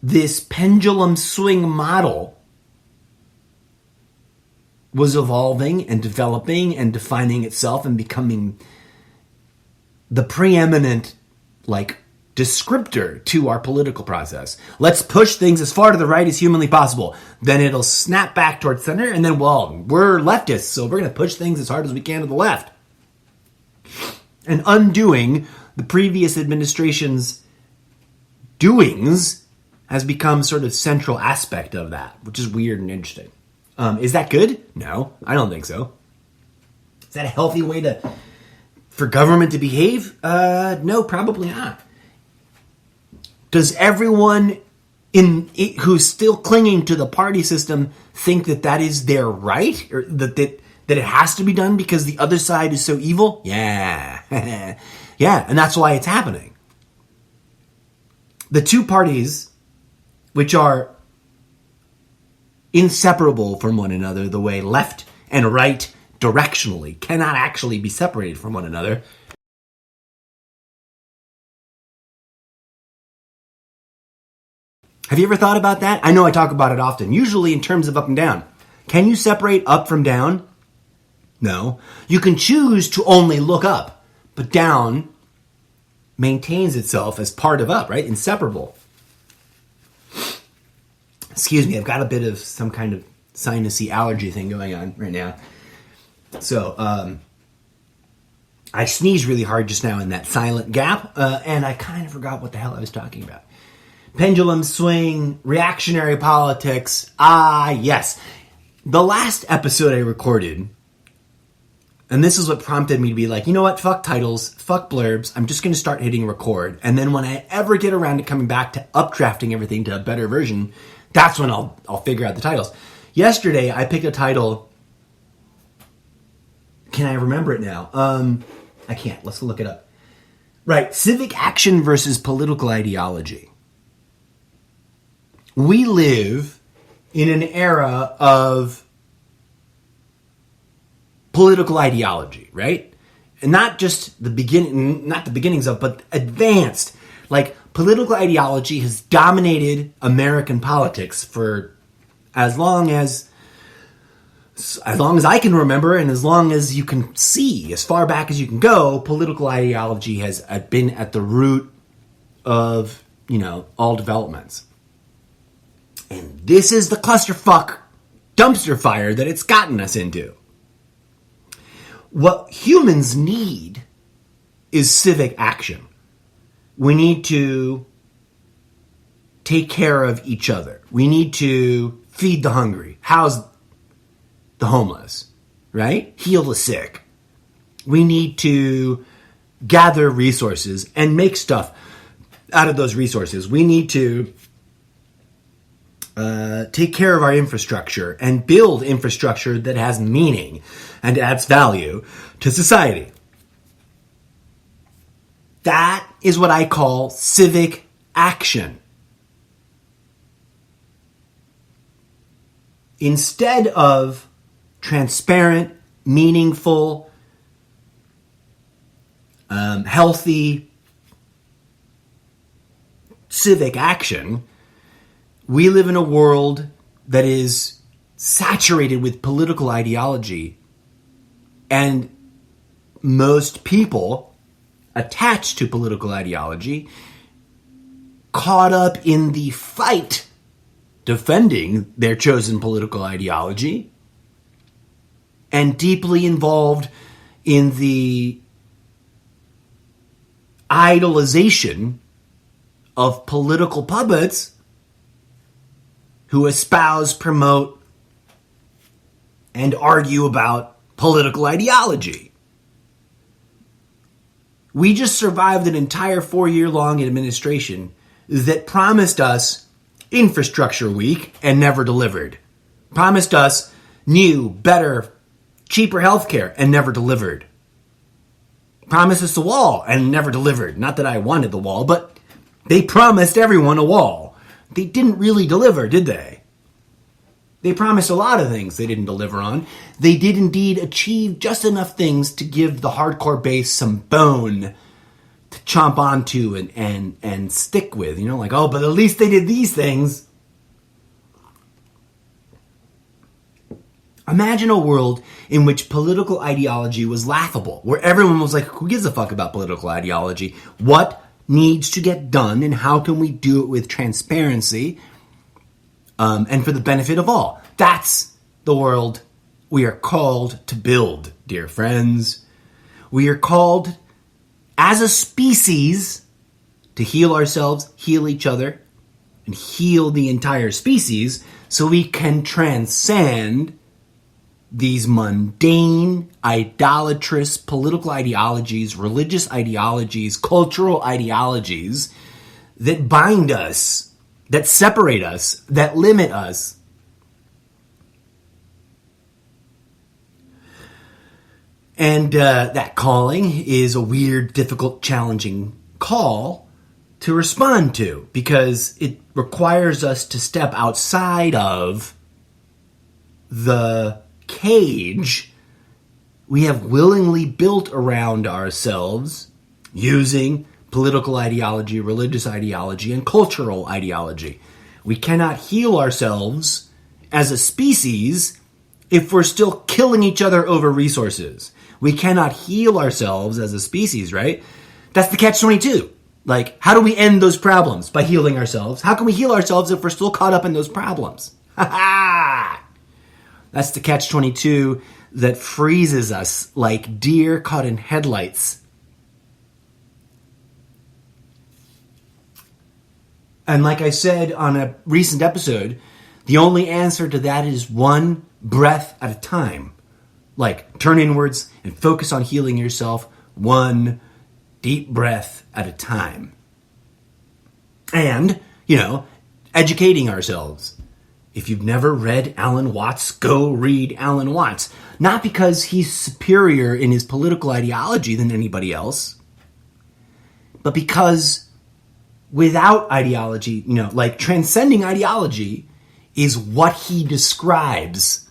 this pendulum swing model was evolving and developing and defining itself and becoming the preeminent, descriptor to our political process. Let's push things as far to the right as humanly possible. Then it'll snap back towards center, and then, we're leftists, so we're going to push things as hard as we can to the left. And undoing the previous administration's doings has become sort of central aspect of that, which is weird and interesting. Is that good? No, I don't think so. Is that a healthy way for government to behave? No, probably not. Does everyone who's still clinging to the party system think that is their right, or that it has to be done because the other side is so evil? Yeah, yeah, and that's why it's happening. The two parties, which are inseparable from one another, the way left and right directionally cannot actually be separated from one another. Have you ever thought about that? I know I talk about it often, usually in terms of up and down. Can you separate up from down? No. You can choose to only look up, but down maintains itself as part of up, right? Inseparable. Excuse me, I've got a bit of some kind of sinusy allergy thing going on right now. So, I sneezed really hard just now in that silent gap, and I kind of forgot what the hell I was talking about. Pendulum swing, reactionary politics. Yes. The last episode I recorded, and this is what prompted me to be like, you know what, fuck titles, fuck blurbs, I'm just going to start hitting record, and then when I ever get around to coming back to updrafting everything to a better version, that's when I'll figure out the titles. Yesterday, I picked a title. Can I remember it now? I can't. Let's look it up. Right. Civic action versus political ideology. We live in an era of political ideology, right? And not just not the beginnings of, but advanced. Political ideology has dominated American politics for as long as I can remember, and as long as you can see, as far back as you can go. Political ideology has been at the root of, all developments. And this is the clusterfuck dumpster fire that it's gotten us into. What humans need is civic action. We need to take care of each other. We need to feed the hungry, house the homeless, right? Heal the sick. We need to gather resources and make stuff out of those resources. We need to take care of our infrastructure and build infrastructure that has meaning and adds value to society. That is what I call civic action. Instead of transparent, meaningful, healthy civic action, we live in a world that is saturated with political ideology, and most people attached to political ideology, caught up in the fight defending their chosen political ideology, and deeply involved in the idolization of political puppets who espouse, promote, and argue about political ideology. We just survived an entire 4-year-long administration that promised us infrastructure week and never delivered. Promised us new, better, cheaper healthcare and never delivered. Promised us a wall and never delivered. Not that I wanted the wall, but they promised everyone a wall. They didn't really deliver, did they? They promised a lot of things they didn't deliver on. They did indeed achieve just enough things to give the hardcore base some bone to chomp onto and stick with. You know, like, oh, but at least they did these things. Imagine a world in which political ideology was laughable, where everyone was like, who gives a fuck about political ideology? What needs to get done, and how can we do it with transparency and for the benefit of all? That's the world we are called to build, dear friends. We are called as a species to heal ourselves, heal each other, and heal the entire species so we can transcend these mundane, idolatrous political ideologies, religious ideologies, cultural ideologies that bind us, that separate us, that limit us. And that calling is a weird, difficult, challenging call to respond to, because it requires us to step outside of the cage we have willingly built around ourselves using political ideology, religious ideology, and cultural ideology. We cannot heal ourselves as a species if we're still killing each other over resources. We cannot heal ourselves as a species, right? That's the catch-22. Like, how do we end those problems? By healing ourselves. How can we heal ourselves if we're still caught up in those problems? Ha ha! That's the catch-22 that freezes us like deer caught in headlights. And like I said on a recent episode, the only answer to that is one breath at a time. Like, turn inwards and focus on healing yourself one deep breath at a time. And, educating ourselves. If you've never read Alan Watts, go read Alan Watts. Not because he's superior in his political ideology than anybody else, but because without ideology, transcending ideology is what he describes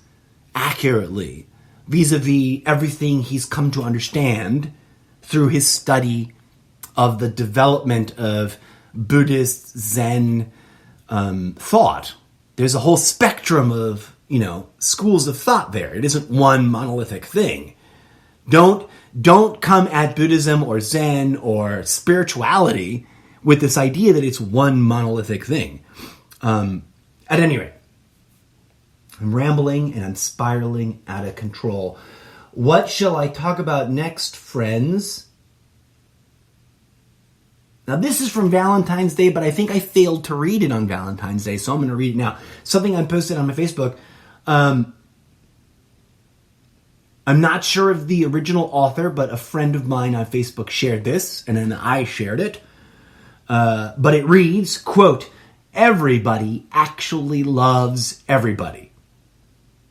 accurately vis-a-vis everything he's come to understand through his study of the development of Buddhist Zen thought. There's a whole spectrum of, schools of thought there. It isn't one monolithic thing. Don't come at Buddhism or Zen or spirituality with this idea that it's one monolithic thing. At any rate, I'm rambling and I'm spiraling out of control. What shall I talk about next, friends? Now, this is from Valentine's Day, but I think I failed to read it on Valentine's Day, so I'm going to read it now. Something I posted on my Facebook. I'm not sure of the original author, but a friend of mine on Facebook shared this, and then I shared it. But it reads, quote, "Everybody actually loves everybody.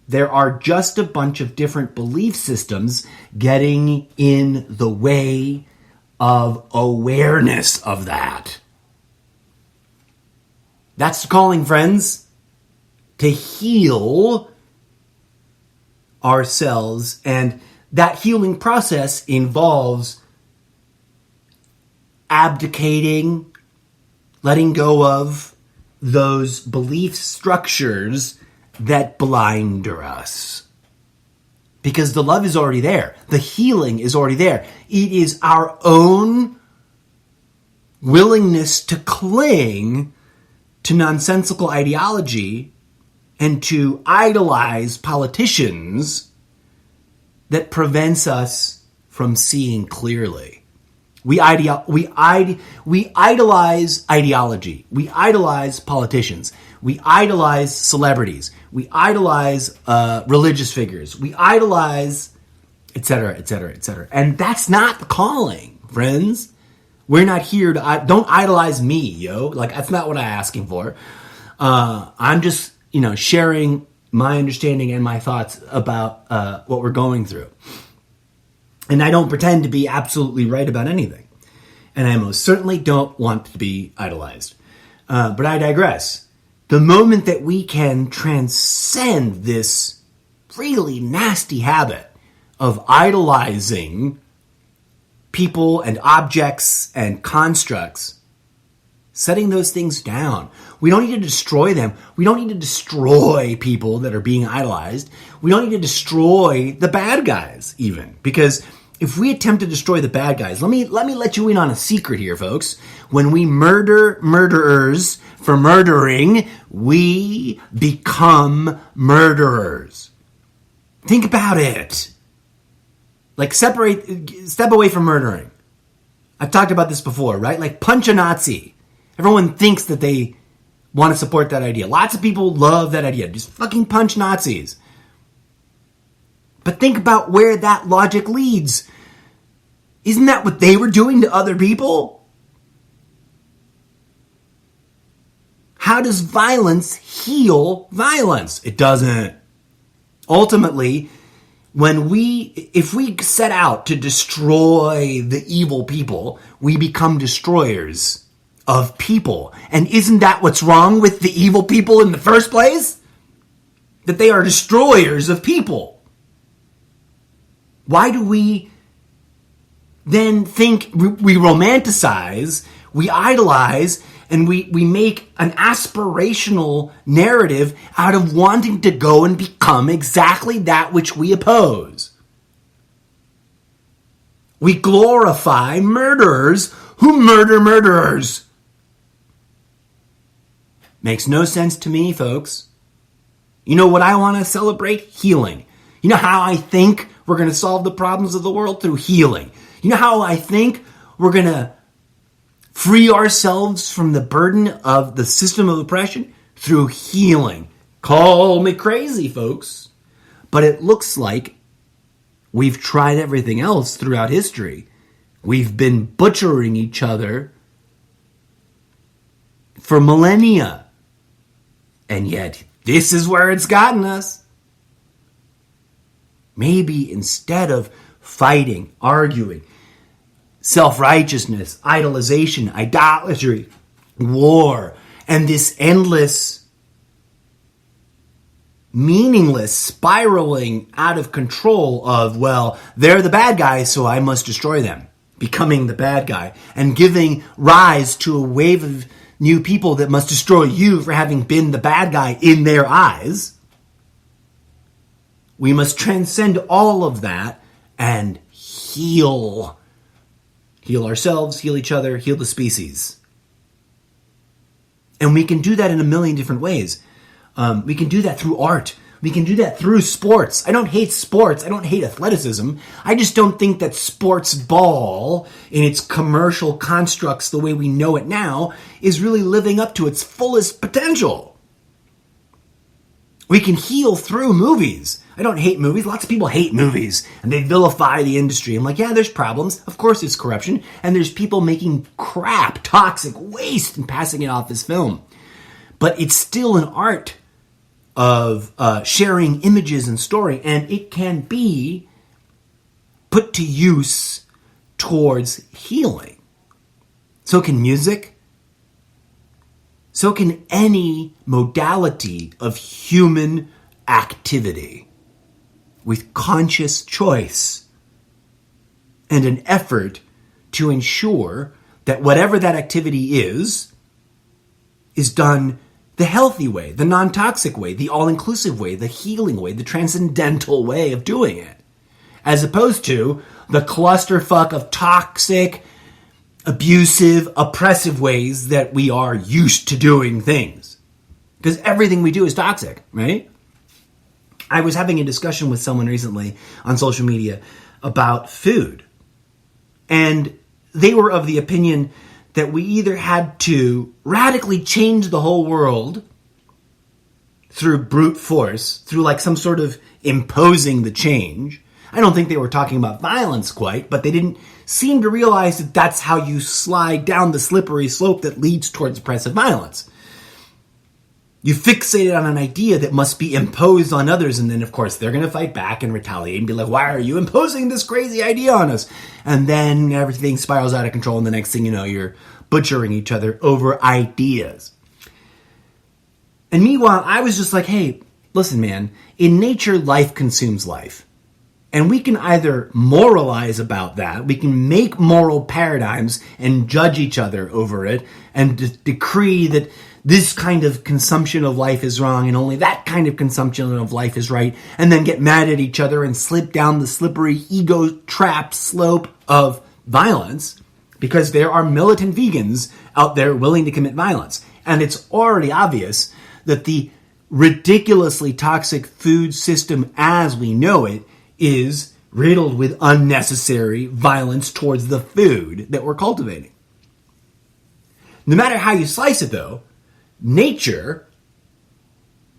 There are just a bunch of different belief systems getting in the way of awareness of that." That's the calling, friends, to heal ourselves. And that healing process involves abdicating, letting go of those belief structures that blinder us. Because the love is already there. The healing is already there. It is our own willingness to cling to nonsensical ideology and to idolize politicians that prevents us from seeing clearly. We idolize ideology. We idolize politicians. We idolize celebrities. We idolize religious figures. We idolize, etc., etc., etc. And that's not the calling, friends. We're not here to... don't idolize me, yo. Like, that's not what I'm asking for. I'm just, sharing my understanding and my thoughts about what we're going through. And I don't pretend to be absolutely right about anything. And I most certainly don't want to be idolized. But I digress. The moment that we can transcend this really nasty habit of idolizing people and objects and constructs, setting those things down. We don't need to destroy them. We don't need to destroy people that are being idolized. We don't need to destroy the bad guys even. Because if we attempt to destroy the bad guys, let me let you in on a secret here, folks. When we murder murderers for murdering, we become murderers. Think about it. Like, step away from murdering. I've talked about this before, right? Like, punch a Nazi. Everyone thinks that they want to support that idea. Lots of people love that idea. Just fucking punch Nazis. But think about where that logic leads. Isn't that what they were doing to other people? How does violence heal violence? It doesn't. Ultimately, if we set out to destroy the evil people, we become destroyers of people. And isn't that what's wrong with the evil people in the first place? That they are destroyers of people. Why do we then think we romanticize, we idolize, and we make an aspirational narrative out of wanting to go and become exactly that which we oppose? We glorify murderers who murder murderers. Makes no sense to me, folks. You know what I want to celebrate? Healing. You know how I think we're going to solve the problems of the world? Through healing. You know how I think we're going to free ourselves from the burden of the system of oppression? Through healing. Call me crazy, folks. But it looks like we've tried everything else throughout history. We've been butchering each other for millennia. And yet, this is where it's gotten us. Maybe instead of fighting, arguing, self-righteousness, idolization, idolatry, war, and this endless, meaningless spiraling out of control of, well, they're the bad guys, so I must destroy them, becoming the bad guy, and giving rise to a wave of new people that must destroy you for having been the bad guy in their eyes. We must transcend all of that and heal. Heal ourselves, heal each other, heal the species. And we can do that in a million different ways. We can do that through art. We can do that through sports. I don't hate sports. I don't hate athleticism. I just don't think that sports ball, in its commercial constructs the way we know it now, is really living up to its fullest potential. We can heal through movies. I don't hate movies. Lots of people hate movies, and they vilify the industry. I'm like, yeah, there's problems. Of course there's corruption, and there's people making crap, toxic waste, and passing it off as film. But it's still an art of sharing images and story, and it can be put to use towards healing. So can music. So can any modality of human activity with conscious choice and an effort to ensure that whatever that activity is done the healthy way, the non-toxic way, the all-inclusive way, the healing way, the transcendental way of doing it, as opposed to the clusterfuck of toxic, abusive, oppressive ways that we are used to doing things. Because everything we do is toxic, right? I was having a discussion with someone recently on social media about food. And they were of the opinion that we either had to radically change the whole world through brute force, through like some sort of imposing the change. I don't think they were talking about violence quite, but they didn't seem to realize that that's how you slide down the slippery slope that leads towards oppressive violence. You fixated on an idea that must be imposed on others, and then, of course, they're going to fight back and retaliate and be like, why are you imposing this crazy idea on us? And then everything spirals out of control, and the next thing you know, you're butchering each other over ideas. And meanwhile, I was just like, hey, listen, man, in nature, life consumes life. And we can either moralize about that, we can make moral paradigms and judge each other over it, and decree that this kind of consumption of life is wrong and only that kind of consumption of life is right, and then get mad at each other and slip down the slippery ego-trapped slope of violence, because there are militant vegans out there willing to commit violence. And it's already obvious that the ridiculously toxic food system as we know it is riddled with unnecessary violence towards the food that we're cultivating. No matter how you slice it, though, nature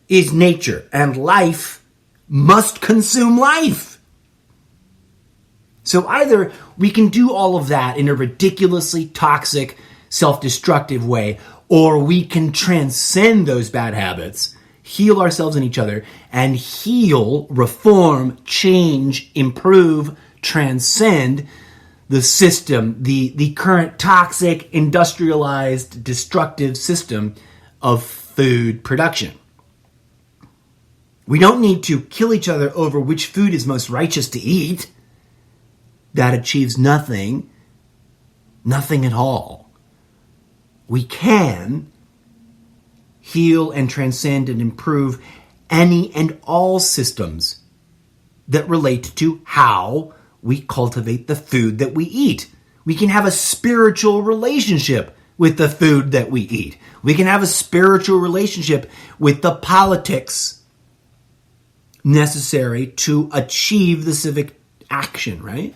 is nature, and life must consume life. So either we can do all of that in a ridiculously toxic, self-destructive way, or we can transcend those bad habits, heal ourselves and each other, and heal, reform, change, improve, transcend the system, the current toxic, industrialized, destructive system of food production. We don't need to kill each other over which food is most righteous to eat. That achieves nothing at all. We can heal and transcend and improve any and all systems that relate to how we cultivate the food that we eat. We can have a spiritual relationship with the food that we eat. We can have a spiritual relationship with the politics necessary to achieve the civic action, right?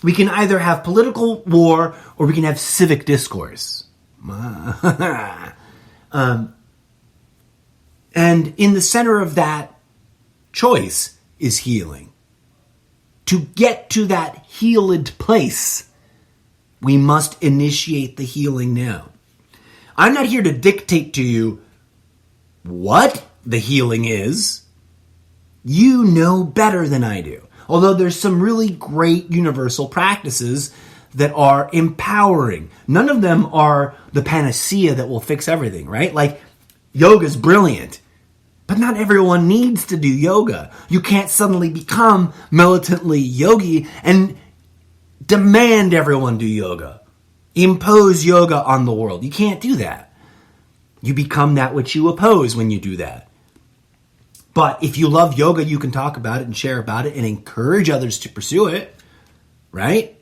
We can either have political war or we can have civic discourse. And in the center of that choice is healing. To get to that healed place, we must initiate the healing now. I'm not here to dictate to you what the healing is. You know better than I do. Although there's some really great universal practices that are empowering. None of them are the panacea that will fix everything, right? Like, yoga's brilliant, but not everyone needs to do yoga. You can't suddenly become militantly yogi and demand everyone do yoga. Impose yoga on the world. You can't do that. You become that which you oppose when you do that. But if you love yoga, you can talk about it and share about it and encourage others to pursue it, right?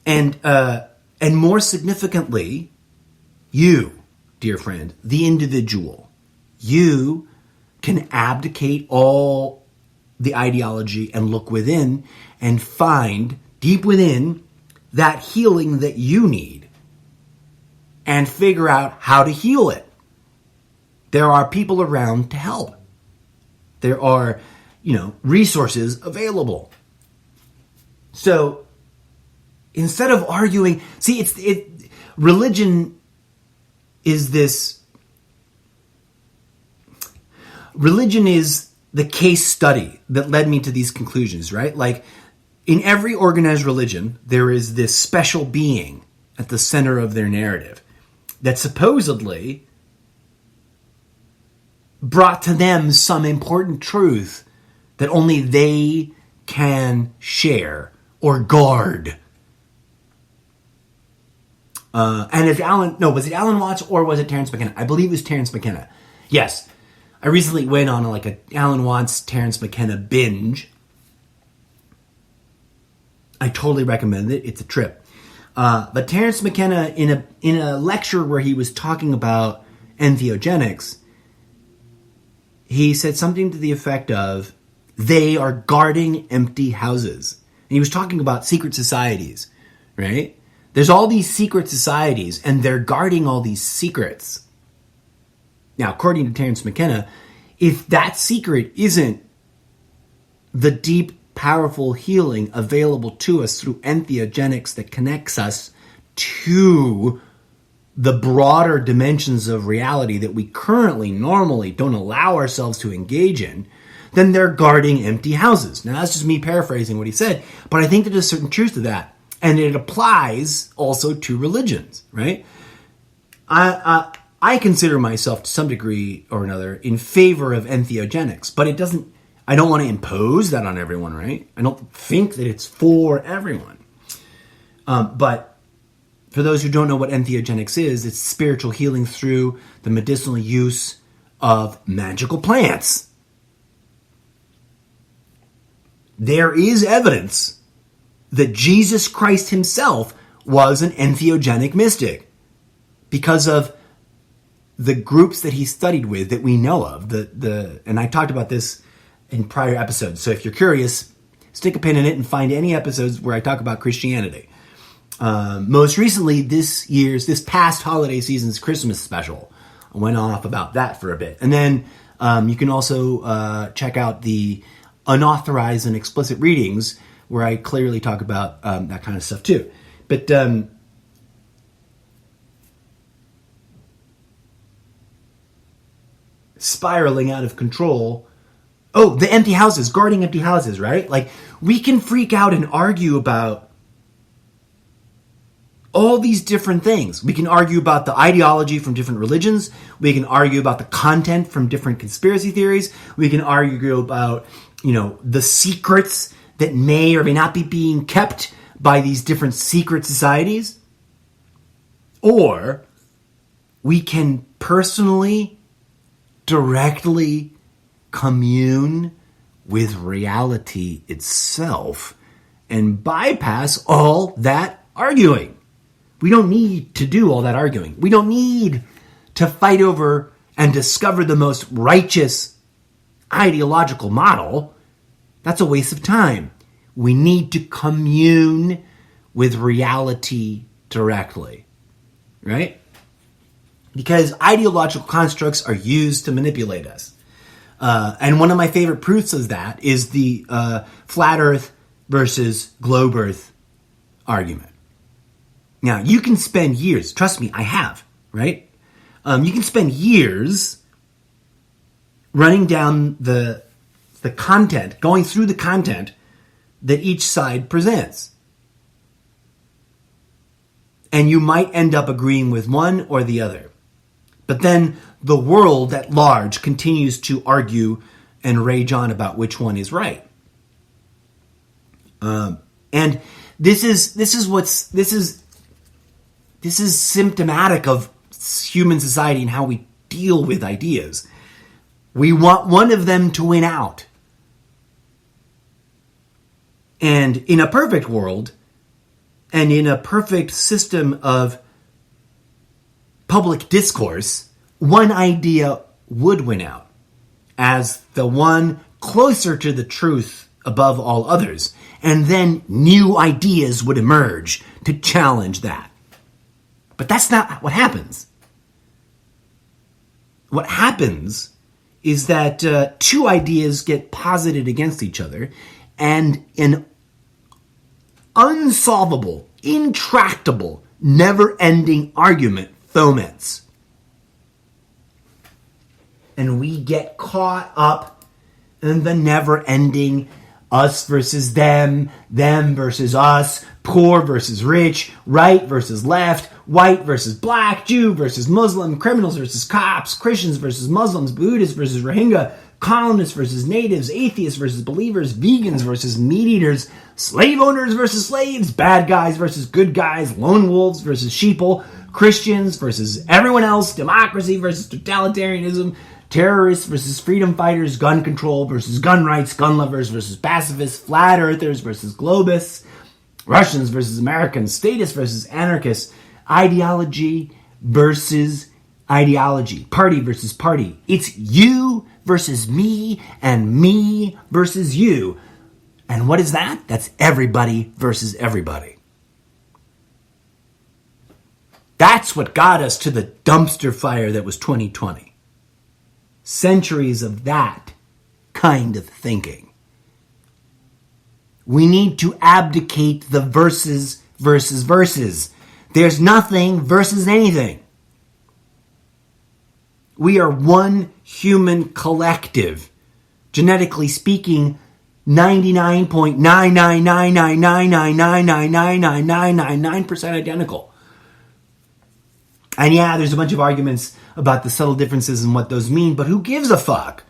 And more significantly, you, dear friend, the individual, you can abdicate all the ideology and look within and find deep within that healing that you need and figure out how to heal it. There are people around to help. There are, resources available. So instead of arguing, religion is the case study that led me to these conclusions, right? Like, in every organized religion, there is this special being at the center of their narrative that supposedly brought to them some important truth that only they can share or guard. And was it Alan Watts or was it Terence McKenna? I believe it was Terence McKenna. Yes. I recently went on a Alan Watts, Terence McKenna binge. I totally recommend it. It's a trip. But Terence McKenna, in a lecture where he was talking about entheogenics, he said something to the effect of, they are guarding empty houses. And he was talking about secret societies, right? There's all these secret societies, and they're guarding all these secrets. Now, according to Terence McKenna, if that secret isn't the deep, powerful healing available to us through entheogenics that connects us to the broader dimensions of reality that we currently normally don't allow ourselves to engage in, then they're guarding empty houses. Now, that's just me paraphrasing what he said, but I think there's a certain truth to that. And it applies also to religions, right? I consider myself to some degree or another in favor of entheogenics, but I don't want to impose that on everyone, right? I don't think that it's for everyone. But for those who don't know what entheogenics is, it's spiritual healing through the medicinal use of magical plants. There is evidence that Jesus Christ himself was an entheogenic mystic because of the groups that he studied with that we know of. And I talked about this in prior episodes. So if you're curious, stick a pin in it and find any episodes where I talk about Christianity. Most recently, this past holiday season's Christmas special, I went off about that for a bit. And then you can also check out the unauthorized and explicit readings where I clearly talk about that kind of stuff too. But spiraling out of control. Oh, the empty houses, guarding empty houses, right? Like, we can freak out and argue about all these different things. We can argue about the ideology from different religions. We can argue about the content from different conspiracy theories. We can argue about, the secrets that may or may not be being kept by these different secret societies. Or we can personally, directly commune with reality itself and bypass all that arguing. We don't need to do all that arguing. We don't need to fight over and discover the most righteous ideological model. That's a waste of time. We need to commune with reality directly, right? Because ideological constructs are used to manipulate us. And one of my favorite proofs of that is the flat earth versus globe earth argument. Now, you can spend years, trust me, I have, right? You can spend years running down the content, going through the content that each side presents. And you might end up agreeing with one or the other. But then the world at large continues to argue and rage on about which one is right. And this is symptomatic of human society and how we deal with ideas. We want one of them to win out. And in a perfect world, and in a perfect system of public discourse, one idea would win out. as the one closer to the truth above all others. And then new ideas would emerge to challenge that. But that's not what happens. What happens is that two ideas get posited against each other, and an unsolvable, intractable, never-ending argument foments. And we get caught up in the never-ending us versus them versus us, poor versus rich, right versus left, white versus black, Jew versus Muslim, criminals versus cops, Christians versus Muslims, Buddhists versus Rohingya, colonists versus natives, atheists versus believers, vegans versus meat eaters, slave owners versus slaves, bad guys versus good guys, lone wolves versus sheeple, Christians versus everyone else, democracy versus totalitarianism, terrorists versus freedom fighters, gun control versus gun rights, gun lovers versus pacifists, flat earthers versus globists, Russians versus Americans, statists versus anarchists, ideology versus ideology, party versus party. It's you versus me and me versus you. And what is that? That's everybody versus everybody. That's what got us to the dumpster fire that was 2020. Centuries of that kind of thinking. We need to abdicate the versus. There's nothing versus anything. We are one human collective. Genetically speaking, 99.9999999999999% identical. And yeah, there's a bunch of arguments about the subtle differences and what those mean, but who gives a fuck?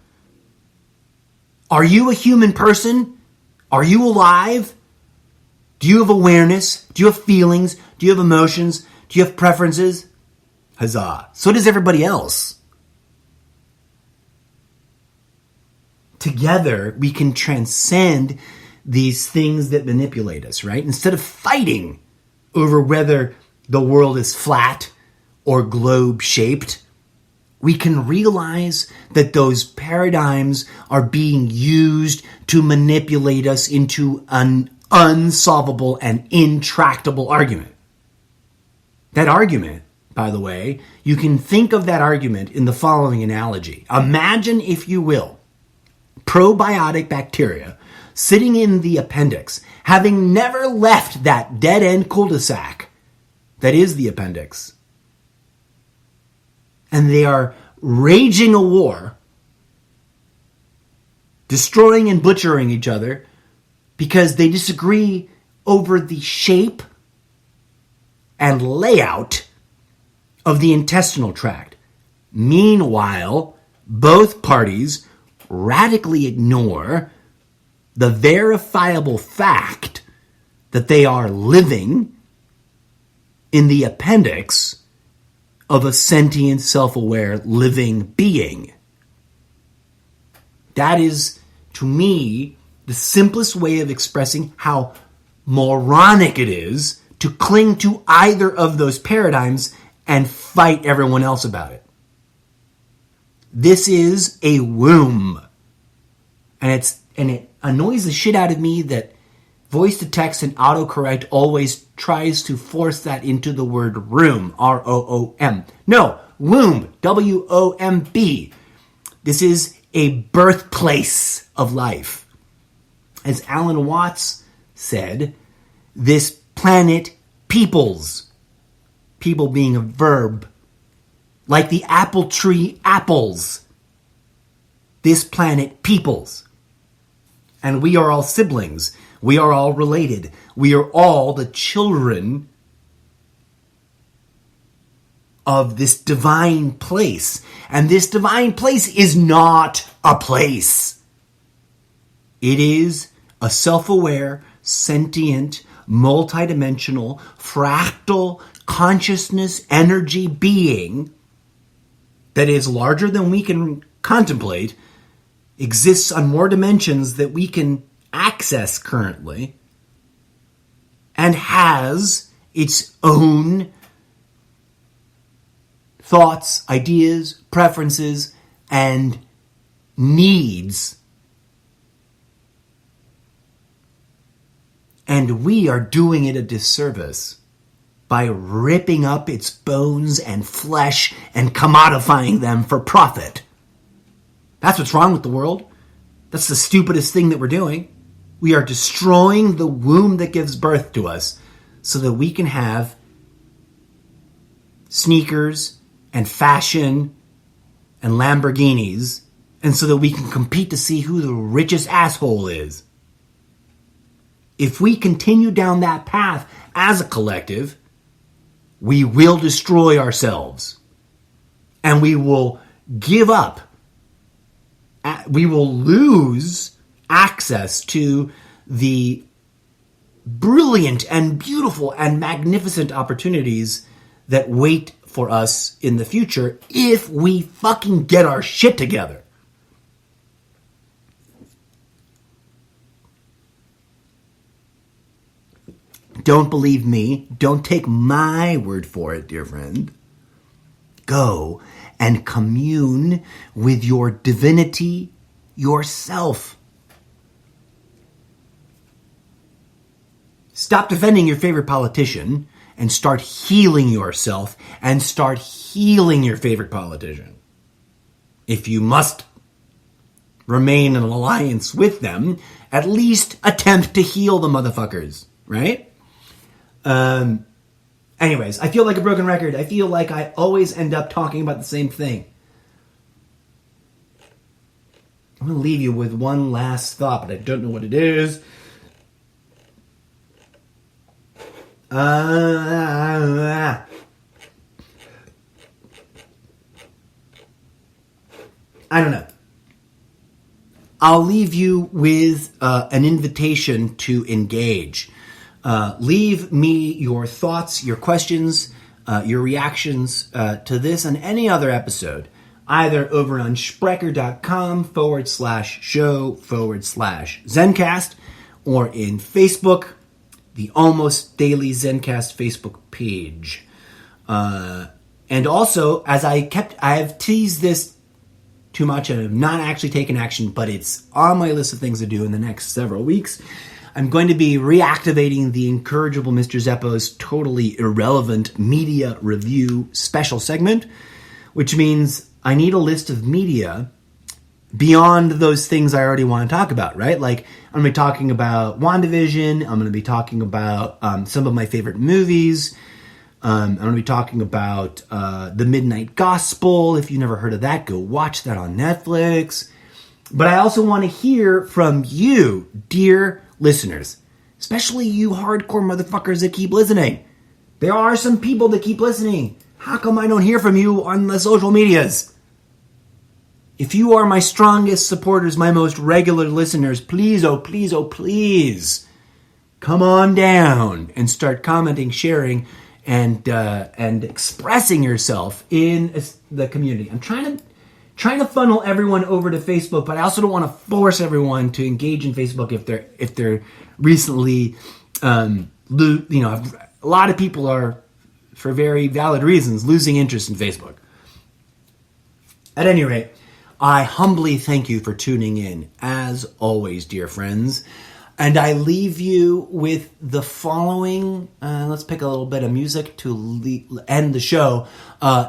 Are you a human person? Are you alive? Do you have awareness? Do you have feelings? Do you have emotions? Do you have preferences? Huzzah. So does everybody else. Together, we can transcend these things that manipulate us, right? Instead of fighting over whether the world is flat or globe-shaped, we can realize that those paradigms are being used to manipulate us into an unsolvable and intractable argument. That argument, by the way, you can think of that argument in the following analogy. Imagine, if you will, probiotic bacteria sitting in the appendix, having never left that dead-end cul-de-sac that is the appendix. And they are raging a war, destroying and butchering each other because they disagree over the shape and layout of the intestinal tract. Meanwhile, both parties radically ignore the verifiable fact that they are living in the appendix of a sentient, self-aware, living being. That is, to me, the simplest way of expressing how moronic it is to cling to either of those paradigms and fight everyone else about it. This is a womb. And it annoys the shit out of me that voice to text and autocorrect always tries to force that into the word room, R-O-O-M. No, womb, W-O-M-B. This is a birthplace of life. As Alan Watts said, this planet peoples. People being a verb. Like the apple tree apples. This planet peoples. And we are all siblings. We are all related. We are all the children of this divine place. And this divine place is not a place. It is a self-aware, sentient, multidimensional, fractal consciousness energy being that is larger than we can contemplate, exists on more dimensions that we can access currently, and has its own thoughts, ideas, preferences, and needs. And we are doing it a disservice by ripping up its bones and flesh and commodifying them for profit. That's what's wrong with the world. That's the stupidest thing that we're doing. We are destroying the womb that gives birth to us so that we can have sneakers and fashion and Lamborghinis, and so that we can compete to see who the richest asshole is. If we continue down that path as a collective, we will destroy ourselves. And we will give up. We will lose access to the brilliant and beautiful and magnificent opportunities that wait for us in the future if we fucking get our shit together. Don't believe me. Don't take my word for it, dear friend. Go and commune with your divinity yourself. Stop defending your favorite politician and start healing yourself and start healing your favorite politician. If you must remain in an alliance with them, at least attempt to heal the motherfuckers, right? Anyways, I feel like a broken record. I feel like I always end up talking about the same thing. I'm going to leave you with one last thought, but I don't know what it is. I don't know. I'll leave you with an invitation to engage. Leave me your thoughts, your questions, your reactions to this and any other episode, either over on Sprecher.com/show/ZenCast or in Facebook, the Almost Daily ZenCast Facebook page. And also, as I have teased this too much and have not actually taken action, but it's on my list of things to do in the next several weeks. I'm going to be reactivating the Incorrigible MrZeppo's totally irrelevant media review special segment, which means I need a list of media beyond those things I already want to talk about, right? Like, I'm going to be talking about WandaVision. I'm going to be talking about some of my favorite movies. I'm going to be talking about The Midnight Gospel. If you've never heard of that, go watch that on Netflix. But I also want to hear from you, dear listeners, especially you hardcore motherfuckers that keep listening. There are some people that keep listening. How come I don't hear from you on the social medias? If you are my strongest supporters, my most regular listeners, please, oh please, oh please, come on down and start commenting, sharing, and expressing yourself in the community. I'm trying to funnel everyone over to Facebook, but I also don't want to force everyone to engage in Facebook if they're recently, a lot of people are, for very valid reasons, losing interest in Facebook. At any rate, I humbly thank you for tuning in, as always, dear friends. And I leave you with the following, let's pick a little bit of music to end the show.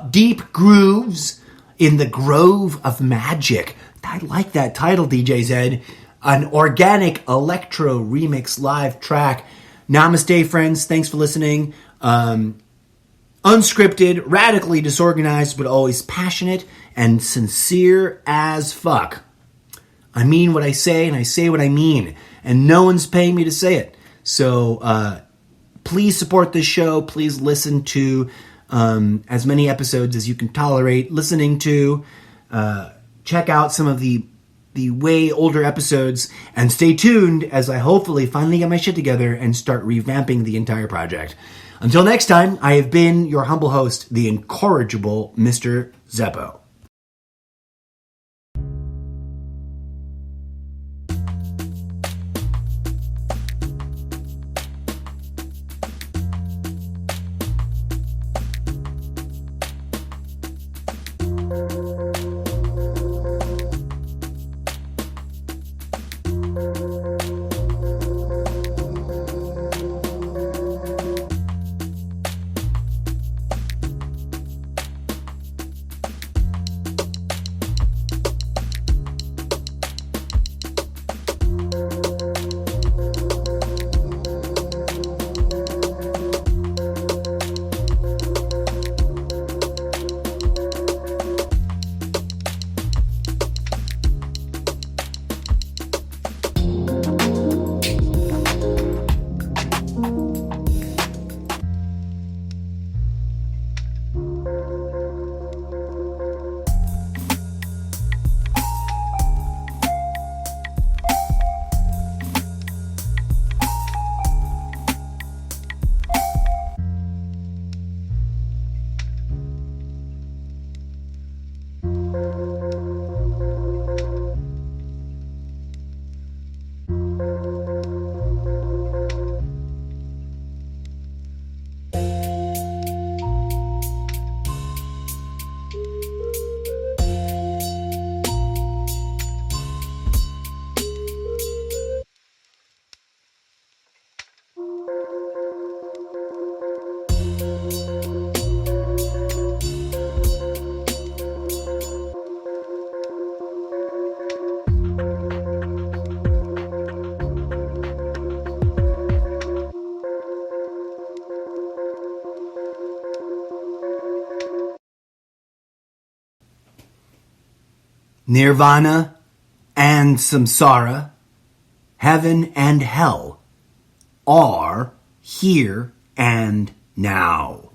Deep Grooves in the Grove of Magic. I like that title, DJ Zed. An organic electro remix live track. Namaste, friends. Thanks for listening. Unscripted, radically disorganized, but always passionate and sincere as fuck. I mean what I say, and I say what I mean. And no one's paying me to say it. So please support this show. Please listen to as many episodes as you can tolerate listening to. Check out some of the way older episodes. And stay tuned as I hopefully finally get my shit together and start revamping the entire project. Until next time, I have been your humble host, the Incorrigible Mr. Zeppo. Nirvana and samsara, heaven and hell, are here and now.